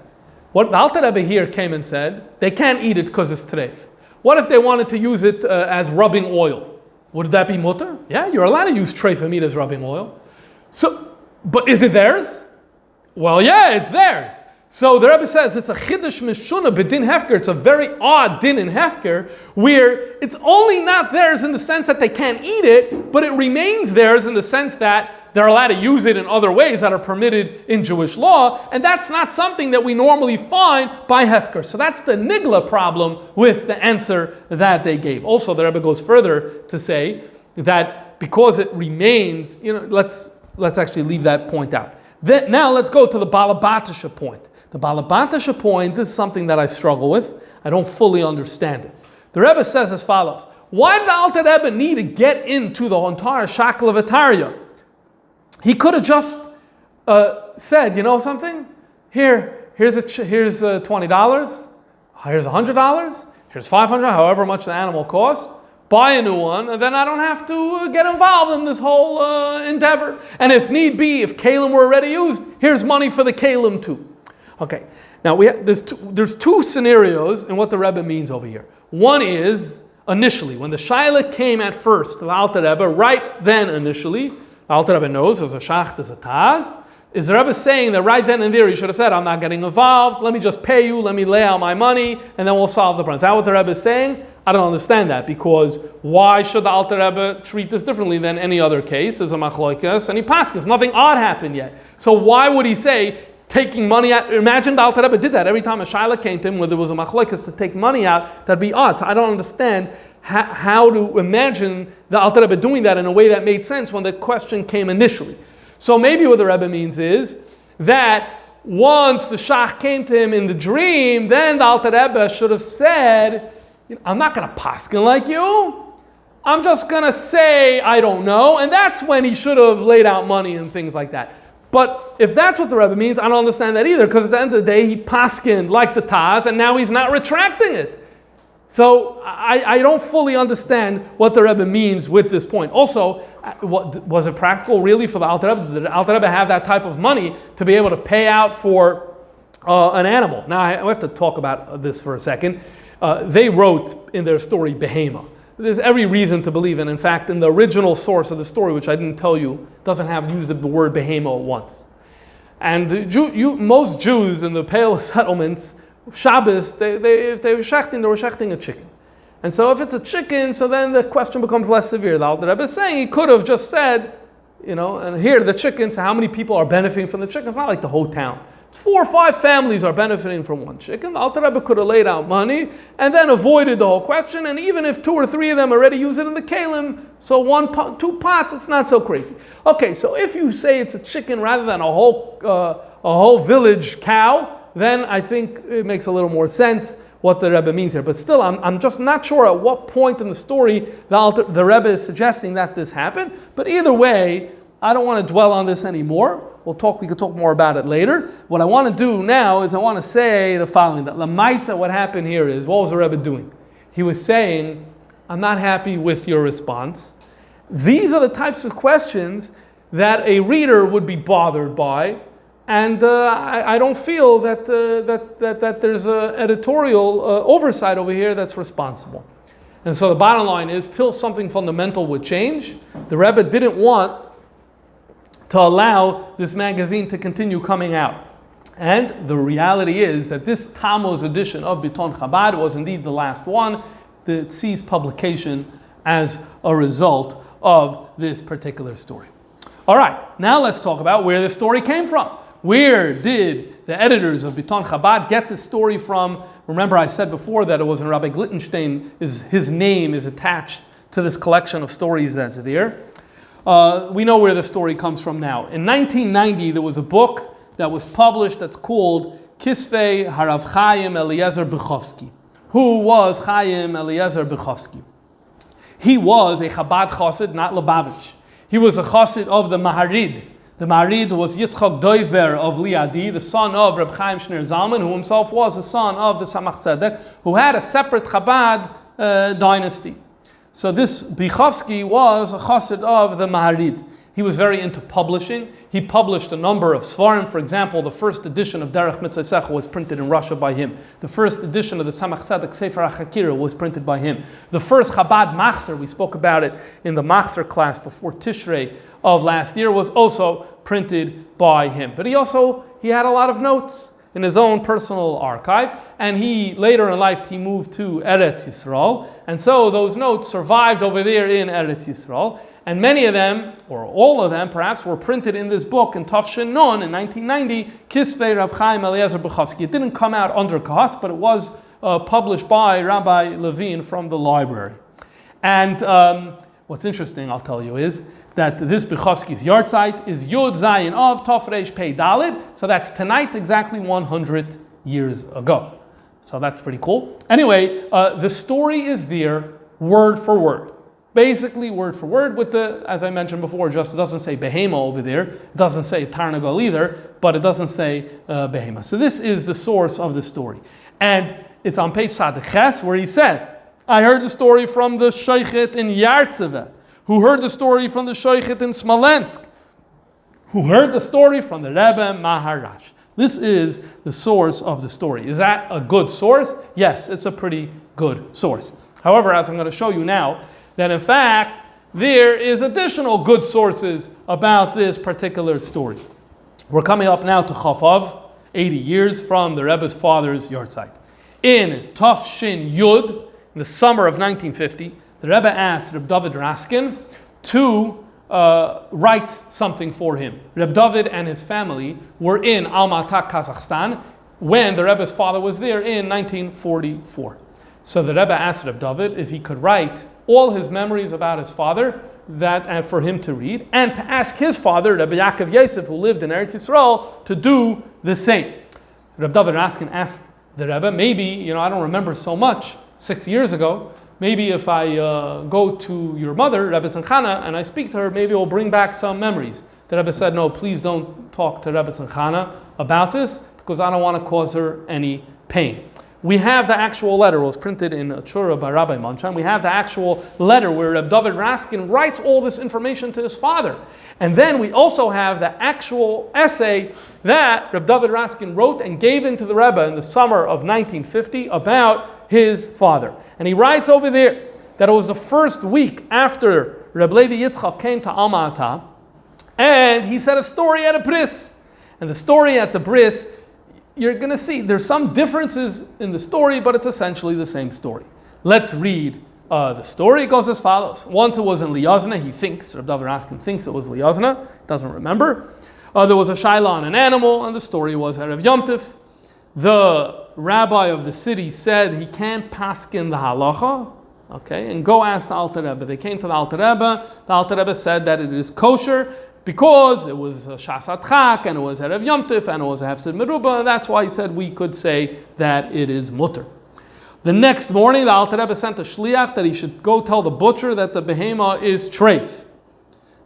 What the Alter Rebbe here came and said, they can't eat it because it's treif. What if they wanted to use it as rubbing oil? Would that be mutter? Yeah, you're allowed to use treif meat as rubbing oil. So, but is it theirs? Well, yeah, it's theirs. So the Rebbe says it's a chiddush mishuna b'din hefker. It's a very odd din in hefker where it's only not theirs in the sense that they can't eat it, but it remains theirs in the sense that they're allowed to use it in other ways that are permitted in Jewish law, and that's not something that we normally find by hefker. So that's the nigla problem with the answer that they gave. Also, the Rebbe goes further to say that because it remains, let's actually leave that point out. Now let's go to the Balabatisha point. The Balabatisha point, this is something that I struggle with. I don't fully understand it. The Rebbe says as follows. Why did the Alter Rebbe need to get into the entire shackle of Ataria? He could have just said, you know something? Here's $20. Here's $100. Here's $500, however much the animal costs. Buy a new one, and then I don't have to get involved in this whole endeavor. And if need be, if kalim were already used, here's money for the kalim too. Okay, now there's two scenarios in what the Rebbe means over here. One is, initially, when the Shaila came at first to the Alter Rebbe, right then initially, the Alter Rebbe knows there's a shacht, there's a taz. Is the Rebbe saying that right then and there he should have said, I'm not getting involved, let me just pay you, let me lay out my money, and then we'll solve the problem. Is that what the Rebbe is saying? I don't understand that, because why should the Alter Rebbe treat this differently than any other case? There's a machloikas and he paskins. Nothing odd happened yet. So why would he say, taking money out? Imagine the Alter Rebbe did that every time a shaila came to him where there was a machloikas to take money out, that'd be odd. So I don't understand how to imagine the Alter Rebbe doing that in a way that made sense when the question came initially. So maybe what the Rebbe means is that once the shach came to him in the dream, then the Alter Rebbe should have said, I'm not going to paskin like you. I'm just going to say I don't know. And that's when he should have laid out money and things like that. But if that's what the Rebbe means, I don't understand that either, because at the end of the day, he paskined like the Taz, and now he's not retracting it. So I don't fully understand what the Rebbe means with this point. Also, was it practical really for the Alter Rebbe? Did the Alter Rebbe have that type of money to be able to pay out for an animal? Now, I have to talk about this for a second. They wrote in their story Behema. There's every reason to believe, and in fact, in the original source of the story, which I didn't tell you, doesn't have used the word Behema once. And most Jews in the Pale settlements, Shabbos, if they were shechting a chicken. And so if it's a chicken, so then the question becomes less severe. The Alter Rebbe is saying he could have just said, and here the chickens, how many people are benefiting from the chicken? It's not like the whole town. 4 or 5 families are benefiting from one chicken. The Alter Rebbe could have laid out money and then avoided the whole question. And even if 2 or 3 of them already use it in the kalim, so 2 pots, it's not so crazy. Okay, so if you say it's a chicken rather than a whole village cow, then I think it makes a little more sense what the Rebbe means here. But still, I'm just not sure at what point in the story the Rebbe is suggesting that this happened. But either way, I don't want to dwell on this anymore. We can talk more about it later. What I want to do now is I want to say the following, that Lamaisa, what happened here is, what was the Rebbe doing? He was saying, I'm not happy with your response. These are the types of questions that a reader would be bothered by, and I don't feel that there's an editorial oversight over here that's responsible. And so the bottom line is, till something fundamental would change, the Rebbe didn't want to allow this magazine to continue coming out. And the reality is that this Tammuz edition of Biton Chabad was indeed the last one that sees publication as a result of this particular story. All right, now let's talk about where this story came from. Where did the editors of Biton Chabad get this story from? Remember, I said before that it was in Rabbi Glittenstein, his name is attached to this collection of stories that's there. We know where the story comes from now. In 1990, there was a book that was published that's called Kisvei Harav Chaim Eliezer Buchovsky. Who was Chaim Eliezer Buchovsky? He was a Chabad chassid, not Lubavitch. He was a chassid of the Maharid. The Maharid was Yitzchak Doivber of Liadi, the son of Reb Chaim Shner Zalman, who himself was the son of the Tzemach Tzedek, who had a separate Chabad dynasty. So this Buchovsky was a chassid of the Maharid. He was very into publishing. He published a number of Svarim. For example, the first edition of Derech Mitzvah Secha was printed in Russia by him. The first edition of the Tzemach Tzedek Sefer HaChakira was printed by him. The first Chabad Machzer, we spoke about it in the Machzer class before Tishrei of last year, was also printed by him. But he had a lot of notes in his own personal archive, and he later in life he moved to Eretz Yisrael, and so those notes survived over there in Eretz Yisrael, and many of them, or all of them perhaps, were printed in this book in Tafshin Nun in 1990, Kisvei Rav Chaim Eliezer Buchovsky. It didn't come out under Kahas, but it was published by Rabbi Levine from the library. And what's interesting, I'll tell you, is that this Buchovsky's yahrzeit is Yud Zayin of Tov Reish Pei Dalid, so that's tonight exactly 100 years ago. So that's pretty cool. Anyway, the story is there word for word. Basically word for word with the, as I mentioned before, just it doesn't say Behema over there, it doesn't say Tarnagol either, but it doesn't say Behema. So this is the source of the story. And it's on page Sadech where he says, I heard the story from the Shochet in Yartseve, who heard the story from the Shochet in Smolensk, who heard the story from the Rebbe Maharash. This is the source of the story. Is that a good source? Yes, it's a pretty good source. However, as I'm going to show you now, that in fact, there is additional good sources about this particular story. We're coming up now to Chavav, 80 years from the Rebbe's father's yahrzeit. In Tafshin Yud, in the summer of 1950, the Rebbe asked Reb David Raskin to write something for him. Reb David and his family were in Almaty, Kazakhstan, when the Rebbe's father was there in 1944. So the Rebbe asked Reb David if he could write all his memories about his father, and for him to read, and to ask his father, Rabbi Yaakov Yosef, who lived in Eretz Yisrael, to do the same. Reb David Raskin asked the Rebbe, maybe, I don't remember so much 6 years ago, maybe if I go to your mother, Rebbe Sanchana, and I speak to her, maybe it will bring back some memories. The Rebbe said, no, please don't talk to Rebbe Sanchana about this, because I don't want to cause her any pain. We have the actual letter. It was printed in Chura by Rabbi Manchan. We have the actual letter where Reb David Raskin writes all this information to his father. And then we also have the actual essay that Reb David Raskin wrote and gave into the Rebbe in the summer of 1950 about his father. And he writes over there that it was the first week after Reb Levi Yitzchak came to Almaty, and he said a story at a bris. And the story at the bris, you're going to see there's some differences in the story, but it's essentially the same story. Let's read the story. It goes as follows. Once it was in Liozna, he thinks, Reb David Raskin thinks it was Liozna, doesn't remember. There was a shaila on an animal, and the story was Erev Yom Tif. The rabbi of the city said he can't paskin the halacha, okay, and go ask the Alter Rebbe. They came to the Alter Rebbe. The Alter Rebbe said that it is kosher, because it was Shas Adchak, and it was Erev Yom Tif, and it was a Hefsid Meruba, and that's why he said we could say that it is mutter. The next morning, the Alter Rebbe sent a shliach that he should go tell the butcher that the behema is treif.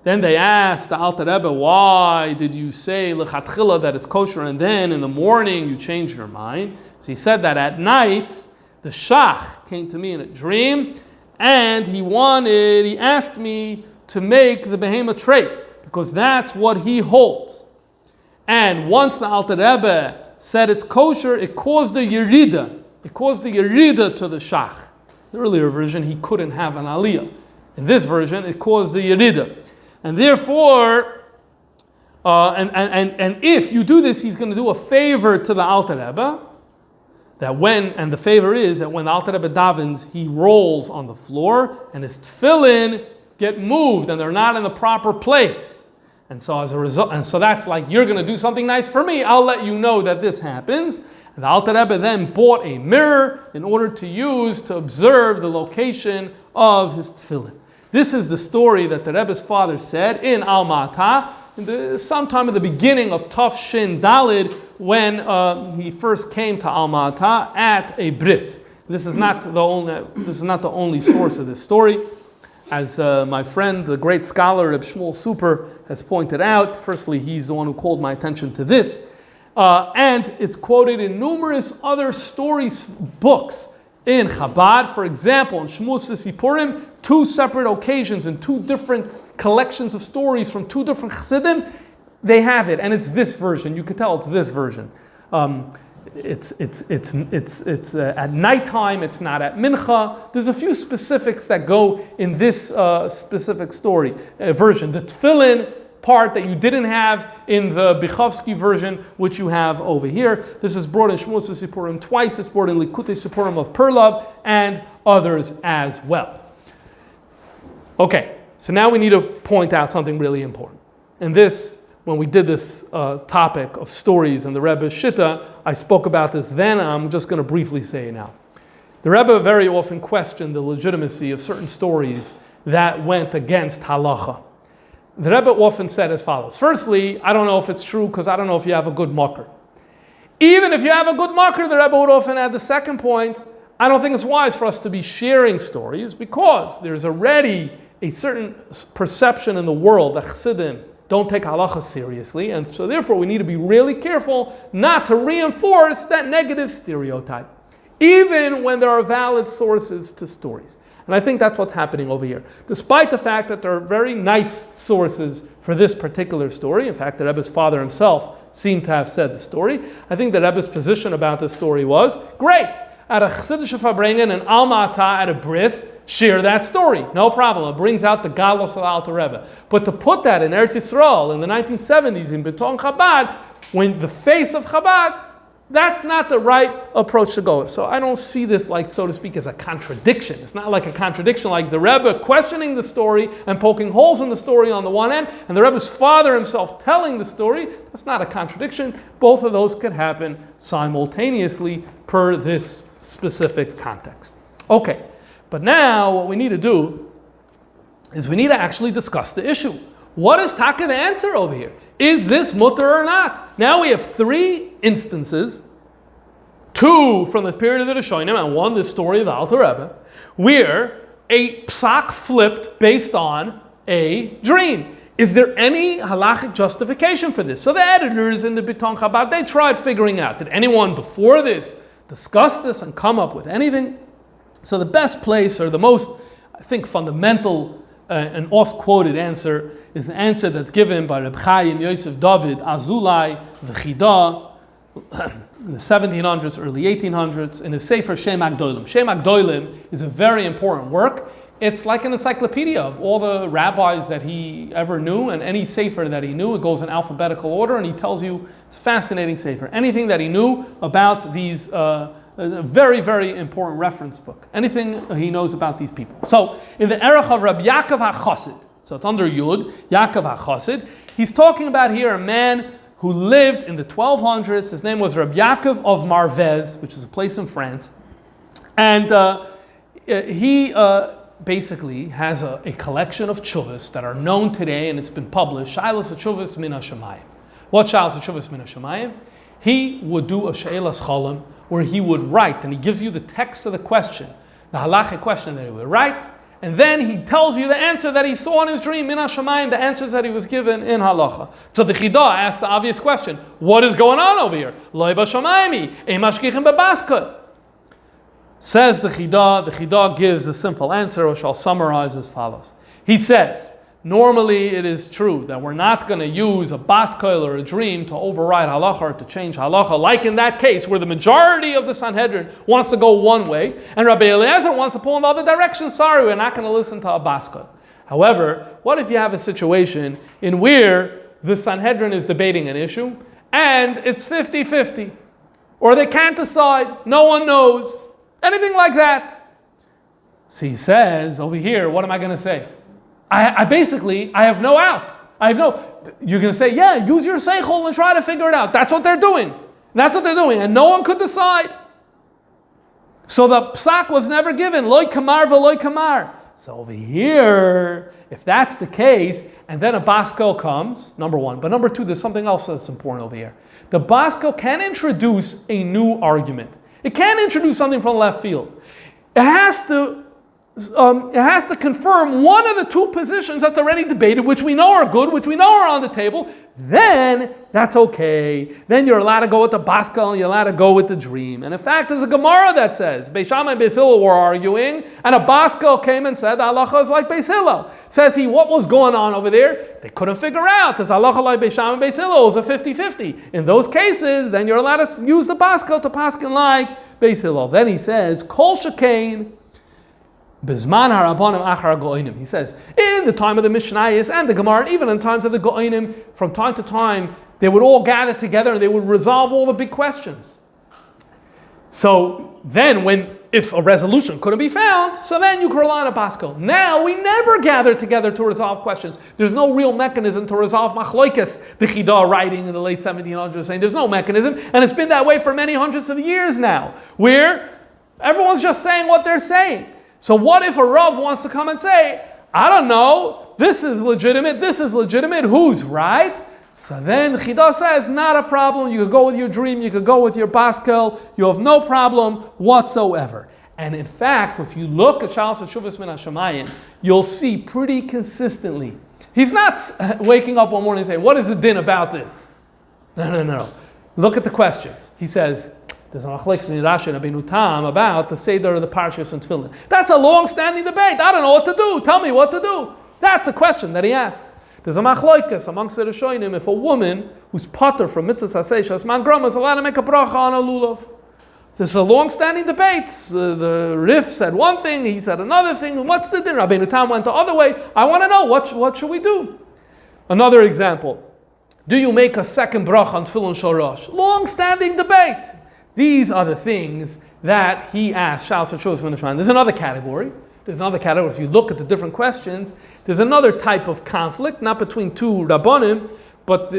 Then they asked the Alter Rebbe, why did you say lechatchila that it's kosher, and then in the morning you changed your mind? So he said that at night, the shach came to me in a dream, and he asked me to make the behema treif, because that's what he holds. And once the Alter Rebbe said it's kosher, it caused a yerida. It caused a yerida to the shach. The earlier version, he couldn't have an aliyah. In this version, it caused a yerida. And therefore, and if you do this, he's going to do a favor to the Alter Rebbe. And the favor is that when the Alter Rebbe davens, he rolls on the floor, and his tefillin get moved, and they're not in the proper place. And so as a result, and so that's like, you're going to do something nice for me, I'll let you know that this happens. And the Alter Rebbe then bought a mirror in order to use to observe the location of his tefillin. This is the story that the Rebbe's father said in Almaty, sometime at the beginning of Tafshin Dalid, when he first came to Almaty at a bris. This is not the only source of this story. As my friend, the great scholar Reb Shmuel Super, has pointed out, firstly, he's the one who called my attention to this, and it's quoted in numerous other books In Chabad, for example, in Shmuz V'Sipurim, two separate occasions and two different collections of stories from two different Chassidim, they have it, and it's this version. You could tell it's this version. It's at nighttime. It's not at mincha. There's a few specifics that go in this specific story version. The tefillin part that you didn't have in the Bichovsky version, which you have over here. This is brought in Shmuz V'Sipurim twice. It's brought in Likutei Sipurim of Perlov and others as well. Okay, so now we need to point out something really important. And this, when we did this topic of stories and the Rebbe's Shitta, I spoke about this then, and I'm just going to briefly say it now. The Rebbe very often questioned the legitimacy of certain stories that went against halacha. The Rebbe often said as follows. Firstly, I don't know if it's true because I don't know if you have a good marker. Even if you have a good marker, the Rebbe would often add the second point, I don't think it's wise for us to be sharing stories because there's already a certain perception in the world that Chassidim don't take halacha seriously, and so therefore we need to be really careful not to reinforce that negative stereotype, even when there are valid sources to stories. And I think that's what's happening over here. Despite the fact that there are very nice sources for this particular story, in fact, the Rebbe's father himself seemed to have said the story, I think the Rebbe's position about this story was, great, at a Chassidish Farbrengen and Alma Ata at a bris, share that story. No problem. It brings out the Galos of Alter Rebbe. But to put that in Eretz Yisrael in the 1970s in Beton Chabad, when the face of Chabad, that's not the right approach to go. So I don't see this, like, so to speak, as a contradiction. It's not like a contradiction like the Rebbe questioning the story and poking holes in the story on the one end, and the Rebbe's father himself telling the story. That's not a contradiction. Both of those could happen simultaneously per this specific context. Okay, but now what we need to do is we need to actually discuss the issue. What is Taka the answer over here? Is this mutter or not? Now we have three instances, two from the period of the Rishonim and one, the story of the Alter Rebbe, where a psak flipped based on a dream. Is there any halachic justification for this? So the editors in the Beton Chabad, they tried figuring out, did anyone before this discuss this and come up with anything? So the best place, or the most, I think, fundamental and oft-quoted answer is the answer that's given by Reb Chaim Yosef David Azulai, the Chida, in the 1700s, early 1800s, in his Sefer Shem Agdolim. Shem Agdolim is a very important work. It's like an encyclopedia of all the rabbis that he ever knew, and any sefer that he knew. It goes in alphabetical order, and he tells you, it's a fascinating sefer. Anything that he knew about these, a very, very important reference book. Anything he knows about these people. So, in the Erech of Rabbi Yaakov HaChassid, so it's under Yud, Yaakov HaChassid, he's talking about here a man who lived in the 1200s. His name was Rabbi Yaakov of Marvez, which is a place in France. And he basically has a collection of tshuvas that are known today, and it's been published. Shailas Tshuvas Min HaShamayim. What Shailas Tshuvas Min HaShamayim? He would do a Sheilas Cholim, where he would write, and he gives you the text of the question, the halachic question that he would write, and then he tells you the answer that he saw in his dream, Min HaShamayim, the answers that he was given in halacha. So the Chida asks the obvious question, what is going on over here? Loi b'shamayimi, ein mashkichim b'baskot. Says the Chida gives a simple answer, which I'll summarize as follows. He says, normally it is true that we're not going to use a baskoil or a dream to override halacha or to change halacha, like in that case where the majority of the Sanhedrin wants to go one way and Rabbi Eliezer wants to pull in the other direction. Sorry, we're not going to listen to a baskoil. However, what if you have a situation in where the Sanhedrin is debating an issue and it's 50-50, or they can't decide, no one knows, anything like that? So he says over here, what am I going to say? I basically have no out. You're going to say, yeah, use your seichel and try to figure it out. That's what they're doing. And no one could decide. So the psak was never given. Loi kamar v'loi kamar. So over here, if that's the case, and then a baskel comes, number one. But number two, there's something else that's important over here. The baskel can introduce a new argument. It can't introduce something from left field. It has to it has to confirm one of the two positions that's already debated, which we know are good, which we know are on the table, then that's okay. Then you're allowed to go with the Baskel and you're allowed to go with the dream. And in fact, there's a Gemara that says, Beis Shammai and Beis Hillel were arguing, and a Baskel came and said, halacha is like Beis Hillel. Says he, what was going on over there? They couldn't figure out. Does halacha like Beis Shammai and Beis Hillel? It was a 50-50. In those cases, then you're allowed to use the Baskel to paskin like Beis Hillel. Then he says, Kol shekain, Bizman harabanim achar go'inim. He says, in the time of the Mishnayos and the Gemara, and even in times of the go'inim, from time to time, they would all gather together and they would resolve all the big questions. So then, if a resolution couldn't be found, so then you could rely on a Baskel. Now we never gather together to resolve questions. There's no real mechanism to resolve machloikas. The Chidah writing in the late 1700s saying there's no mechanism, and it's been that way for many hundreds of years now, where everyone's just saying what they're saying. So what if a Rav wants to come and say, I don't know, this is legitimate, who's right? So then Chidah says, not a problem, you could go with your dream, you could go with your Baskel, you have no problem whatsoever. And in fact, if you look at Shalos HaTshuvos Min HaShamayim, you'll see pretty consistently, he's not waking up one morning and saying, what is the din about this? No. Look at the questions. He says, there's a machlekes in Rashi and Rabbeinu Tam about the Seder of the Parshas and Tefillin. That's a long-standing debate. I don't know what to do. Tell me what to do. That's a question that he asked. There's a machlekes amongst the Rishonim if a woman who's potter from mitzvahs hasei shasman grama is allowed to make a bracha on a lulav. This is a long-standing debate. The Rif said one thing, he said another thing. What's the din? Rabbeinu Tam went the other way. I want to know what should we do? Another example. Do you make a second bracha on tefillin shorosh? Long-standing debate. These are the things that he asked Shalos HaTshuvos Min HaShamayim. There's another category. If you look at the different questions, there's another type of conflict, not between two rabbanim, but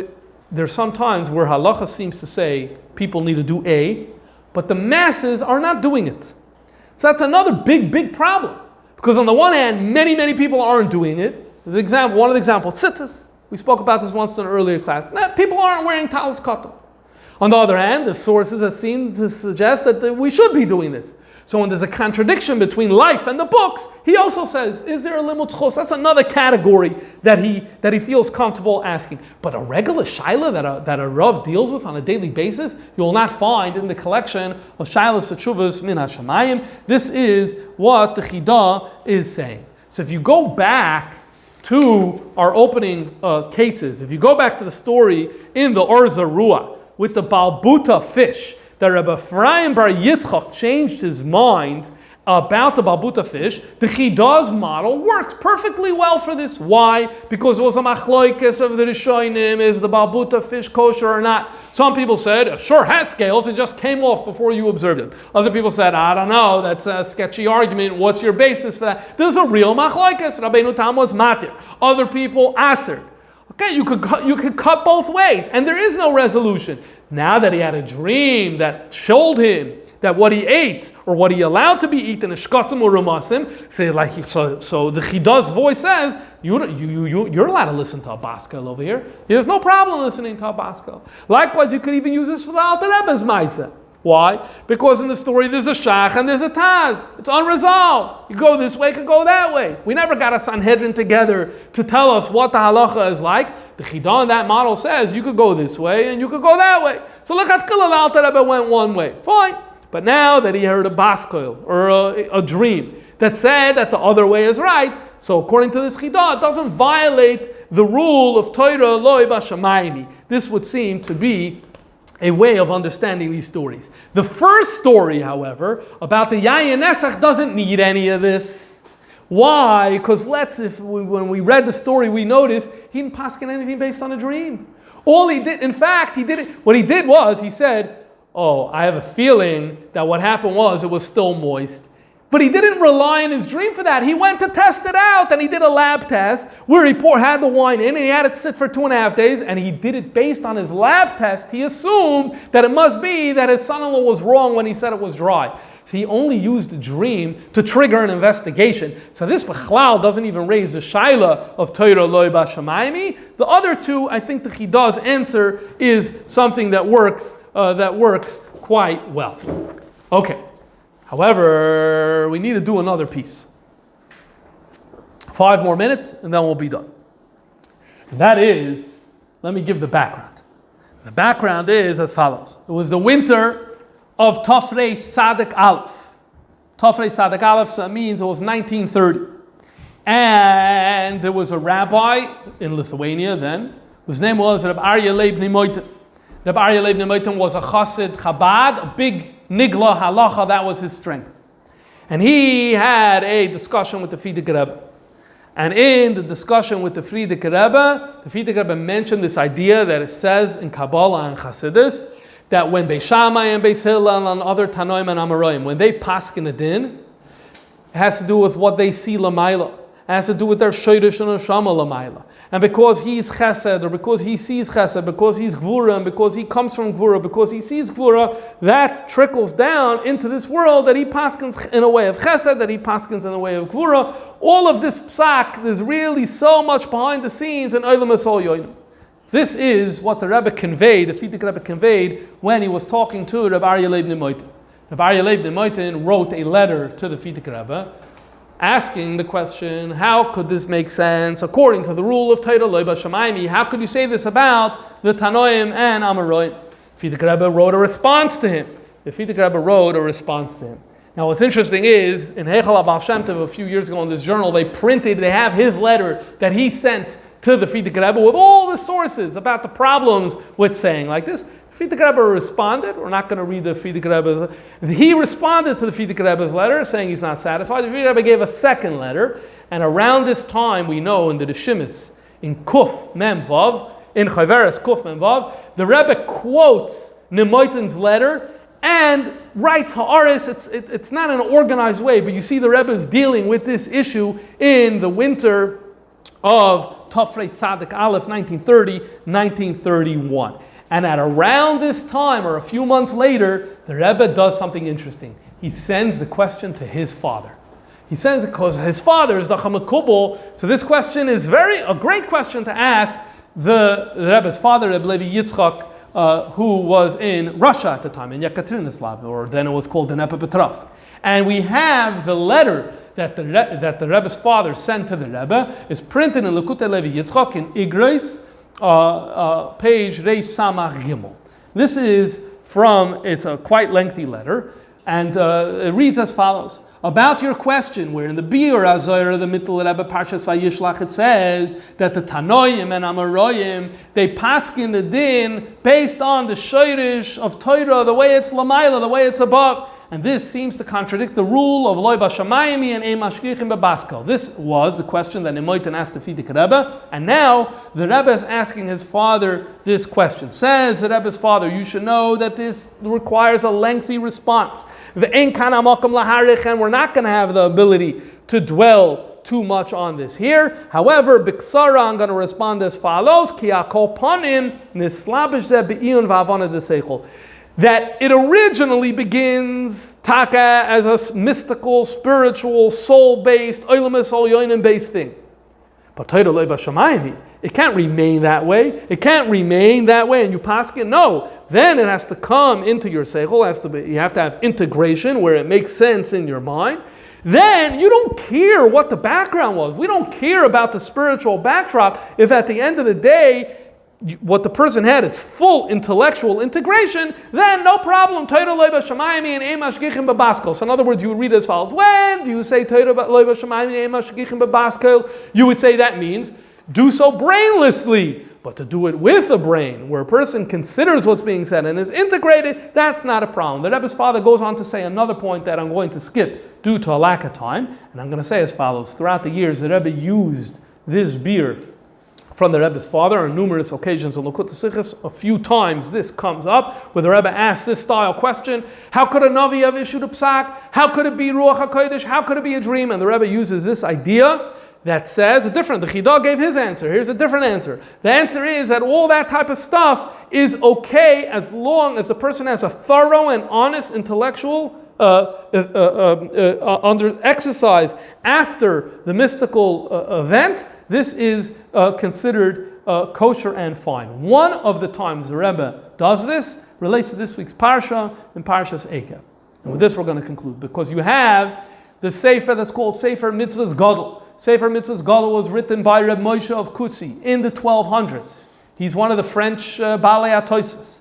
there's some times where halacha seems to say people need to do A, but the masses are not doing it. So that's another big problem. Because on the one hand, many people aren't doing it. One of the examples, tzitzis. We spoke about this once in an earlier class. People aren't wearing talis katan. On the other hand, the sources have seemed to suggest that we should be doing this. So when there's a contradiction between life and the books, he also says, is there a limud chos? That's another category that he feels comfortable asking. But a regular shaila that a Rav deals with on a daily basis, you will not find in the collection of Shalos HaTshuvos Min HaShamayim. This is what the Chidah is saying. So if you go back to our opening cases, if you go back to the story in the Or Zarua, with the Balbuta fish, that Rabbi Ephraim Bar Yitzchak changed his mind about the Balbuta fish, the Chidah's model works perfectly well for this. Why? Because it was a machloikes of the Rishonim, is the Balbuta fish kosher or not? Some people said, it sure has scales, it just came off before you observed it. Other people said, I don't know, that's a sketchy argument, what's your basis for that? There's a real machloikes, Rabbeinu Tam was matir. Other people aser. Okay, you could cut both ways, and there is no resolution. Now that he had a dream that showed him that what he ate or what he allowed to be eaten is shkatzim or ramasim, so the Chidah's voice says you're allowed to listen to a Baskel over here. There's no problem listening to a Baskel. Likewise, you could even use this for the Alter Rebbe's Maisa. Why? Because in the story there's a shach and there's a taz. It's unresolved. You go this way, you can go that way. We never got a Sanhedrin together to tell us what the halacha is like. The Chidah in that model says you could go this way and you could go that way. So look at the Alter Rebbe went one way. Fine. But now that he heard a baskel or a dream that said that the other way is right, so according to this Chidah, it doesn't violate the rule of Torah loy b'shamayim. This would seem to be a way of understanding these stories. The first story, however, about the Yayin Nesach doesn't need any of this. Why? Because when we read the story, we noticed he didn't paskin anything based on a dream. All he did, in fact, what he did was, he said, oh, I have a feeling that what happened was it was still moist. But he didn't rely on his dream for that. He went to test it out, and he did a lab test where he had the wine in, and he had it sit for 2.5 days, and he did it based on his lab test. He assumed that it must be that his son-in-law was wrong when he said it was dry. So he only used the dream to trigger an investigation. So this Bechlal doesn't even raise the shaila of Torah loy b'shamayim. The other two, I think the Chidah's answer is something that works quite well. Okay. However, we need to do another piece. 5 more minutes, and then we'll be done. And that is, let me give the background. The background is as follows. It was the winter of Tafrei Tzaddik Aleph. Tafrei Tzaddik Aleph, so it means it was 1930. And there was a rabbi in Lithuania then, whose name was Reb Aryeh Leib Nemoitin. Reb Aryeh Leib Nemoitin was a chassid Chabad, a big nigla halacha, that was his strength. And he had a discussion with the Frierdiker Rebbe. And in the discussion with the Frierdiker Rebbe mentioned this idea that it says in Kabbalah and Chassidus, that when Beis Shammai and Beis Hillel and other Tanoim and Amoraim, when they paskin a din, it has to do with what they see l'mayla. It has to do with their shayrish and neshama l'mayla. And because he's chesed, or because he sees chesed, because he's gvura, and because he comes from gvura, because he sees gvura, that trickles down into this world that he paskins in a way of chesed, that he paskins in a way of gvura. All of this psak, there's really so much behind the scenes in Olam Esol Yoinim. This is what the Rebbe conveyed, the Frierdiker Rebbe conveyed when he was talking to Reb Aryeh Leib Nemoitin. Reb Aryeh Leib Nemoitin wrote a letter to the Frierdiker Rebbe asking the question, how could this make sense according to the rule of Torah Lo B'Shamayim? How could you say this about the Tanoim and Amoraim? Frierdiker Rebbe wrote a response to him. The Frierdiker Rebbe wrote a response to him. Now what's interesting is, in Heichal HaBaal Shem Tov a few years ago in this journal, they have his letter that he sent to the Frierdiker Rebbe with all the sources about the problems with saying like this. Frierdiker Rebbe responded. We're not going to read the Frierdiker Rebbe's. He responded to the Frierdiker Rebbe's letter, saying he's not satisfied. The Frierdiker Rebbe gave a second letter, and around this time, we know in the Rishimis, in Kuf Mem Vav, in Chaveres Kuf Mem Vav, the Rebbe quotes Nemoitin's letter and writes Ha'aris. It's not in an organized way, but you see the Rebbe is dealing with this issue in the winter of Tafrei Tzaddik Aleph, 1930, 1931. And at around this time, or a few months later, the Rebbe does something interesting. He sends the question to his father. He sends it because his father is the Chamakubal. So this question is a great question to ask the Rebbe's father, Reb Levi Yitzchak, who was in Russia at the time, in Yekaterinoslav, or then it was called Dnepropetrovsk. And we have the letter that the Rebbe's father sent to the Rebbe is printed in Likutei Levi Yitzchak in Igros, page Reish Samach Gimel. This is it's a quite lengthy letter, and it reads as follows. About your question, where in the Biur Azor, the Mittel Rebbe Parshas Vayishlach, it says that the Tanoim and Amoraim, they paskin the din based on the shayrish of Torah, the way it's lamayla, the way it's above. And this seems to contradict the rule of Lo B'Shamayim and Ein Mashgichim B'Baskel. This was the question that Nemoitin asked the Frierdiker Rebbe, and now the Rebbe is asking his father this question. Says the Rebbe's father, you should know that this requires a lengthy response. V'ein kan hamakom laharich, and we're not going to have the ability to dwell too much on this here. However, B'Ksara, I'm going to respond as follows: Ki akol panim nislabish ze be'iyun v'avana deseichol. That it originally begins taka as a mystical, spiritual, soul-based, olam esol yoinim-based thing. But Torah Lo B'Shamayim, it can't remain that way. It can't remain that way, and you paskin. No, then it has to come into your seichel. You have to have integration where it makes sense in your mind. Then you don't care what the background was. We don't care about the spiritual backdrop if at the end of the day what the person had is full intellectual integration, then no problem. Torah Lo B'Shamayim and Ein Mashgichim B'Baskel. So in other words, you would read as follows. When do you say Torah Lo B'Shamayim and Ein Mashgichim B'Baskel? You would say that means do so brainlessly. But to do it with a brain, where a person considers what's being said and is integrated, that's not a problem. The Rebbe's father goes on to say another point that I'm going to skip due to a lack of time. And I'm going to say as follows. Throughout the years, the Rebbe used this beer from the Rebbe's father on numerous occasions in Likutei Sichos. A few times this comes up, where the Rebbe asks this style question: how could a Navi have issued a psak? How could it be Ruach HaKodesh? How could it be a dream? And the Rebbe uses this idea that says, the Chidah gave his answer. Here's a different answer. The answer is that all that type of stuff is okay as long as the person has a thorough and honest intellectual under exercise after the mystical event. This is considered kosher and fine. One of the times the Rebbe does this relates to this week's parsha in Parshas Eikev. And with this we're going to conclude, because you have the sefer that's called Sefer Mitzvahs Gadol. Sefer Mitzvahs Gadol was written by Reb Moshe of Kutsi in the 1200s. He's one of the French Balei HaTosfos.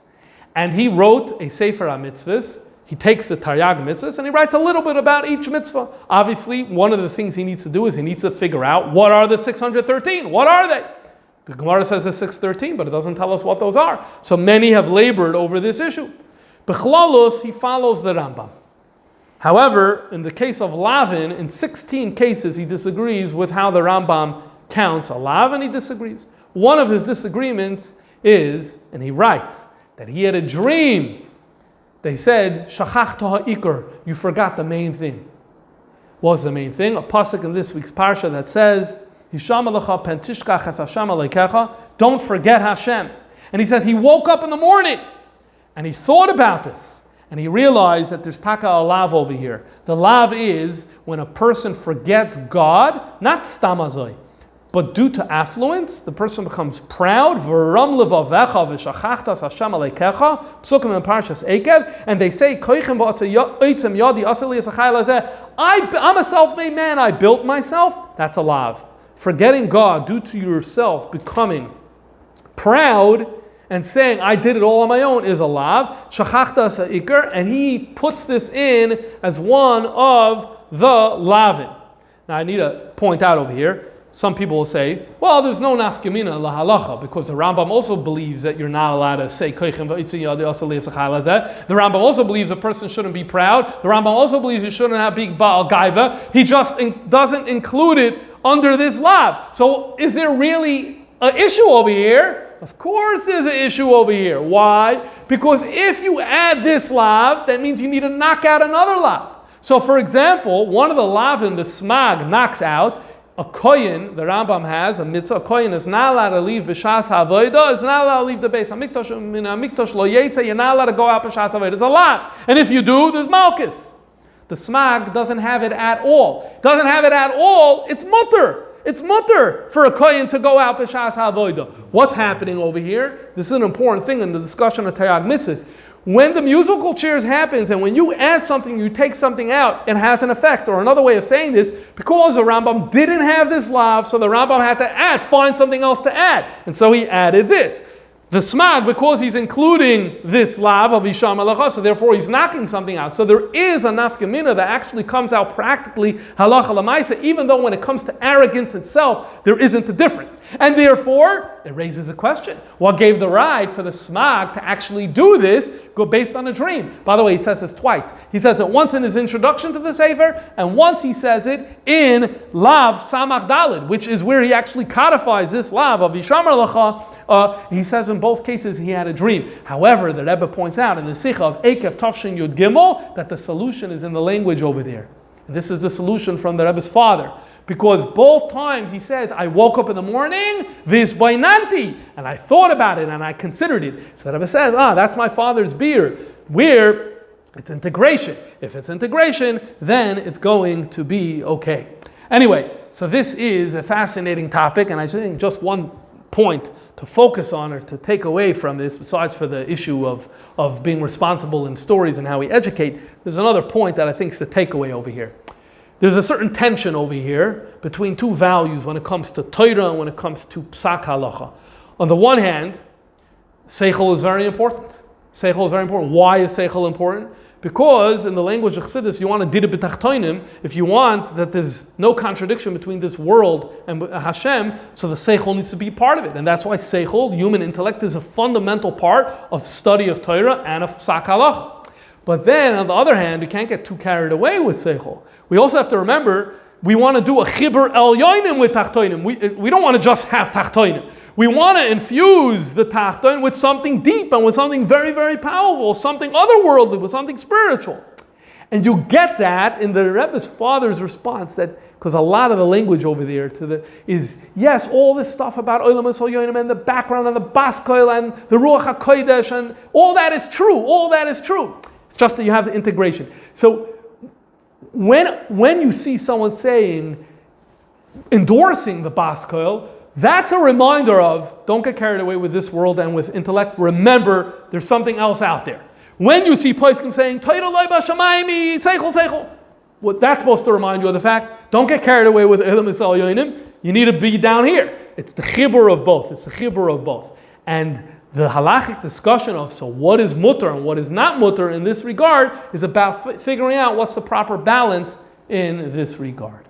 And he wrote a Sefer HaMitzvahs. He takes the Taryag mitzvahs and he writes a little bit about each mitzvah. Obviously, one of the things he needs to do is he needs to figure out what are the 613. What are they? The Gemara says it's 613, but it doesn't tell us what those are. So many have labored over this issue. B'chlalus, he follows the Rambam. However, in the case of Lavin, in 16 cases, he disagrees with how the Rambam counts a lav, and he disagrees. One of his disagreements is, and he writes, that he had a dream. They said, Shachachta ha'ikar, you forgot the main thing. What was the main thing? A pasuk in this week's parsha that says, Hisham alecha pen tishkach es Hashem alekecha, don't forget Hashem. And he says he woke up in the morning and he thought about this and he realized that there's taka a lav over here. The lav is when a person forgets God, not stamazoi, but due to affluence, the person becomes proud. V'ram levavecha v'shachachtas Hashem alekecha. Psukim in Parshas Ekev, and they say, "Koichem v'otzem yadi aseli esachai lazeh." I'm a self-made man. I built myself. That's a lav. Forgetting God due to yourself becoming proud and saying, "I did it all on my own," is a lav. Shachachtas ha'ikar, and he puts this in as one of the lavin. Now I need to point out over here. Some people will say, well, there's no nafkamina la halacha because the Rambam also believes that you're not allowed to say koichem v'itzi yadi asali esachai lazeh. The Rambam also believes a person shouldn't be proud. The Rambam also believes you shouldn't have big baal gaiva. He just doesn't include it under this lab. So is there really an issue over here? Of course there's an issue over here. Why? Because if you add this lab, that means you need to knock out another lab. So for example, one of the lavin, the smag, knocks out a kohen. The Rambam has a mitzvah. A kohen is not allowed to leave b'shas havodah. It's not allowed to leave the base. Hamikdash lo yetze. You're not allowed to go out b'shas havodah. It's a lot. And if you do, there's malchus. The smag doesn't have it at all. Doesn't have it at all. It's mutter. It's mutter for a kohen to go out b'shas havodah. What's happening over here? This is an important thing in the discussion of Taryag mitzvahs. When the musical chairs happens and when you add something, you take something out, it has an effect. Or another way of saying this, because the Rambam didn't have this lav, so the Rambam had to find something else to add. And so he added this. The smag, because he's including this lav of Isham Alecha, so therefore he's knocking something out. So there is a nafkamina that actually comes out practically halacha lamaisa, even though when it comes to arrogance itself, there isn't a difference. And therefore, it raises a question. What gave the right for the smag to actually do this, go based on a dream? By the way, he says this twice. He says it once in his introduction to the Sefer, and once he says it in Lav Samach Dalid, which is where he actually codifies this Lav of Yishamar Lecha. He says in both cases he had a dream. However, the Rebbe points out in the Sikha of Ekev Tafshin Yud Gimel that the solution is in the language over there. And this is the solution from the Rebbe's father. Because both times he says, I woke up in the morning, visbainanti, and I thought about it and I considered it. So the Rebbe says, that's my father's beer, where it's integration. If it's integration, then it's going to be okay. Anyway, so this is a fascinating topic, and I think just one point to focus on or to take away from this, besides for the issue of being responsible in stories and how we educate, there's another point that I think is the takeaway over here. There's a certain tension over here between two values when it comes to Torah and when it comes to Psak Halacha. On the one hand, Seichel is very important. Seichel is very important. Why is Seichel important? Because in the language of Chassidus, you want to did it b'tachtonim. If you want that there's no contradiction between this world and Hashem, so the Seichel needs to be part of it. And that's why Seichel, human intellect, is a fundamental part of study of Torah and of Psak Halacha. But then, on the other hand, we can't get too carried away with Seichel. We also have to remember, we want to do a chibur el yoinim with tachtoinim. We don't want to just have tachtoinim. We want to infuse the tachtoinim with something deep and with something very, very powerful, something otherworldly, with something spiritual. And you get that in the Rebbe's father's response, that because a lot of the language over there is, yes, all this stuff about olam yoinim and the background and the baskoil and the ruach hakodesh and all that is true. All that is true. It's just that you have the integration. So when you see someone endorsing the baskoil, that's a reminder of, don't get carried away with this world and with intellect. Remember, there's something else out there. When you see poskim saying, Torah lo b'shamayim, seichel, what that's supposed to remind you of the fact, Don't get carried away with Elam Yisrael Yoinim. You need to be down here. It's the chibur of both. It's the chibur of both. And the halachic discussion of so what is mutter and what is not mutter in this regard is about figuring out what's the proper balance in this regard.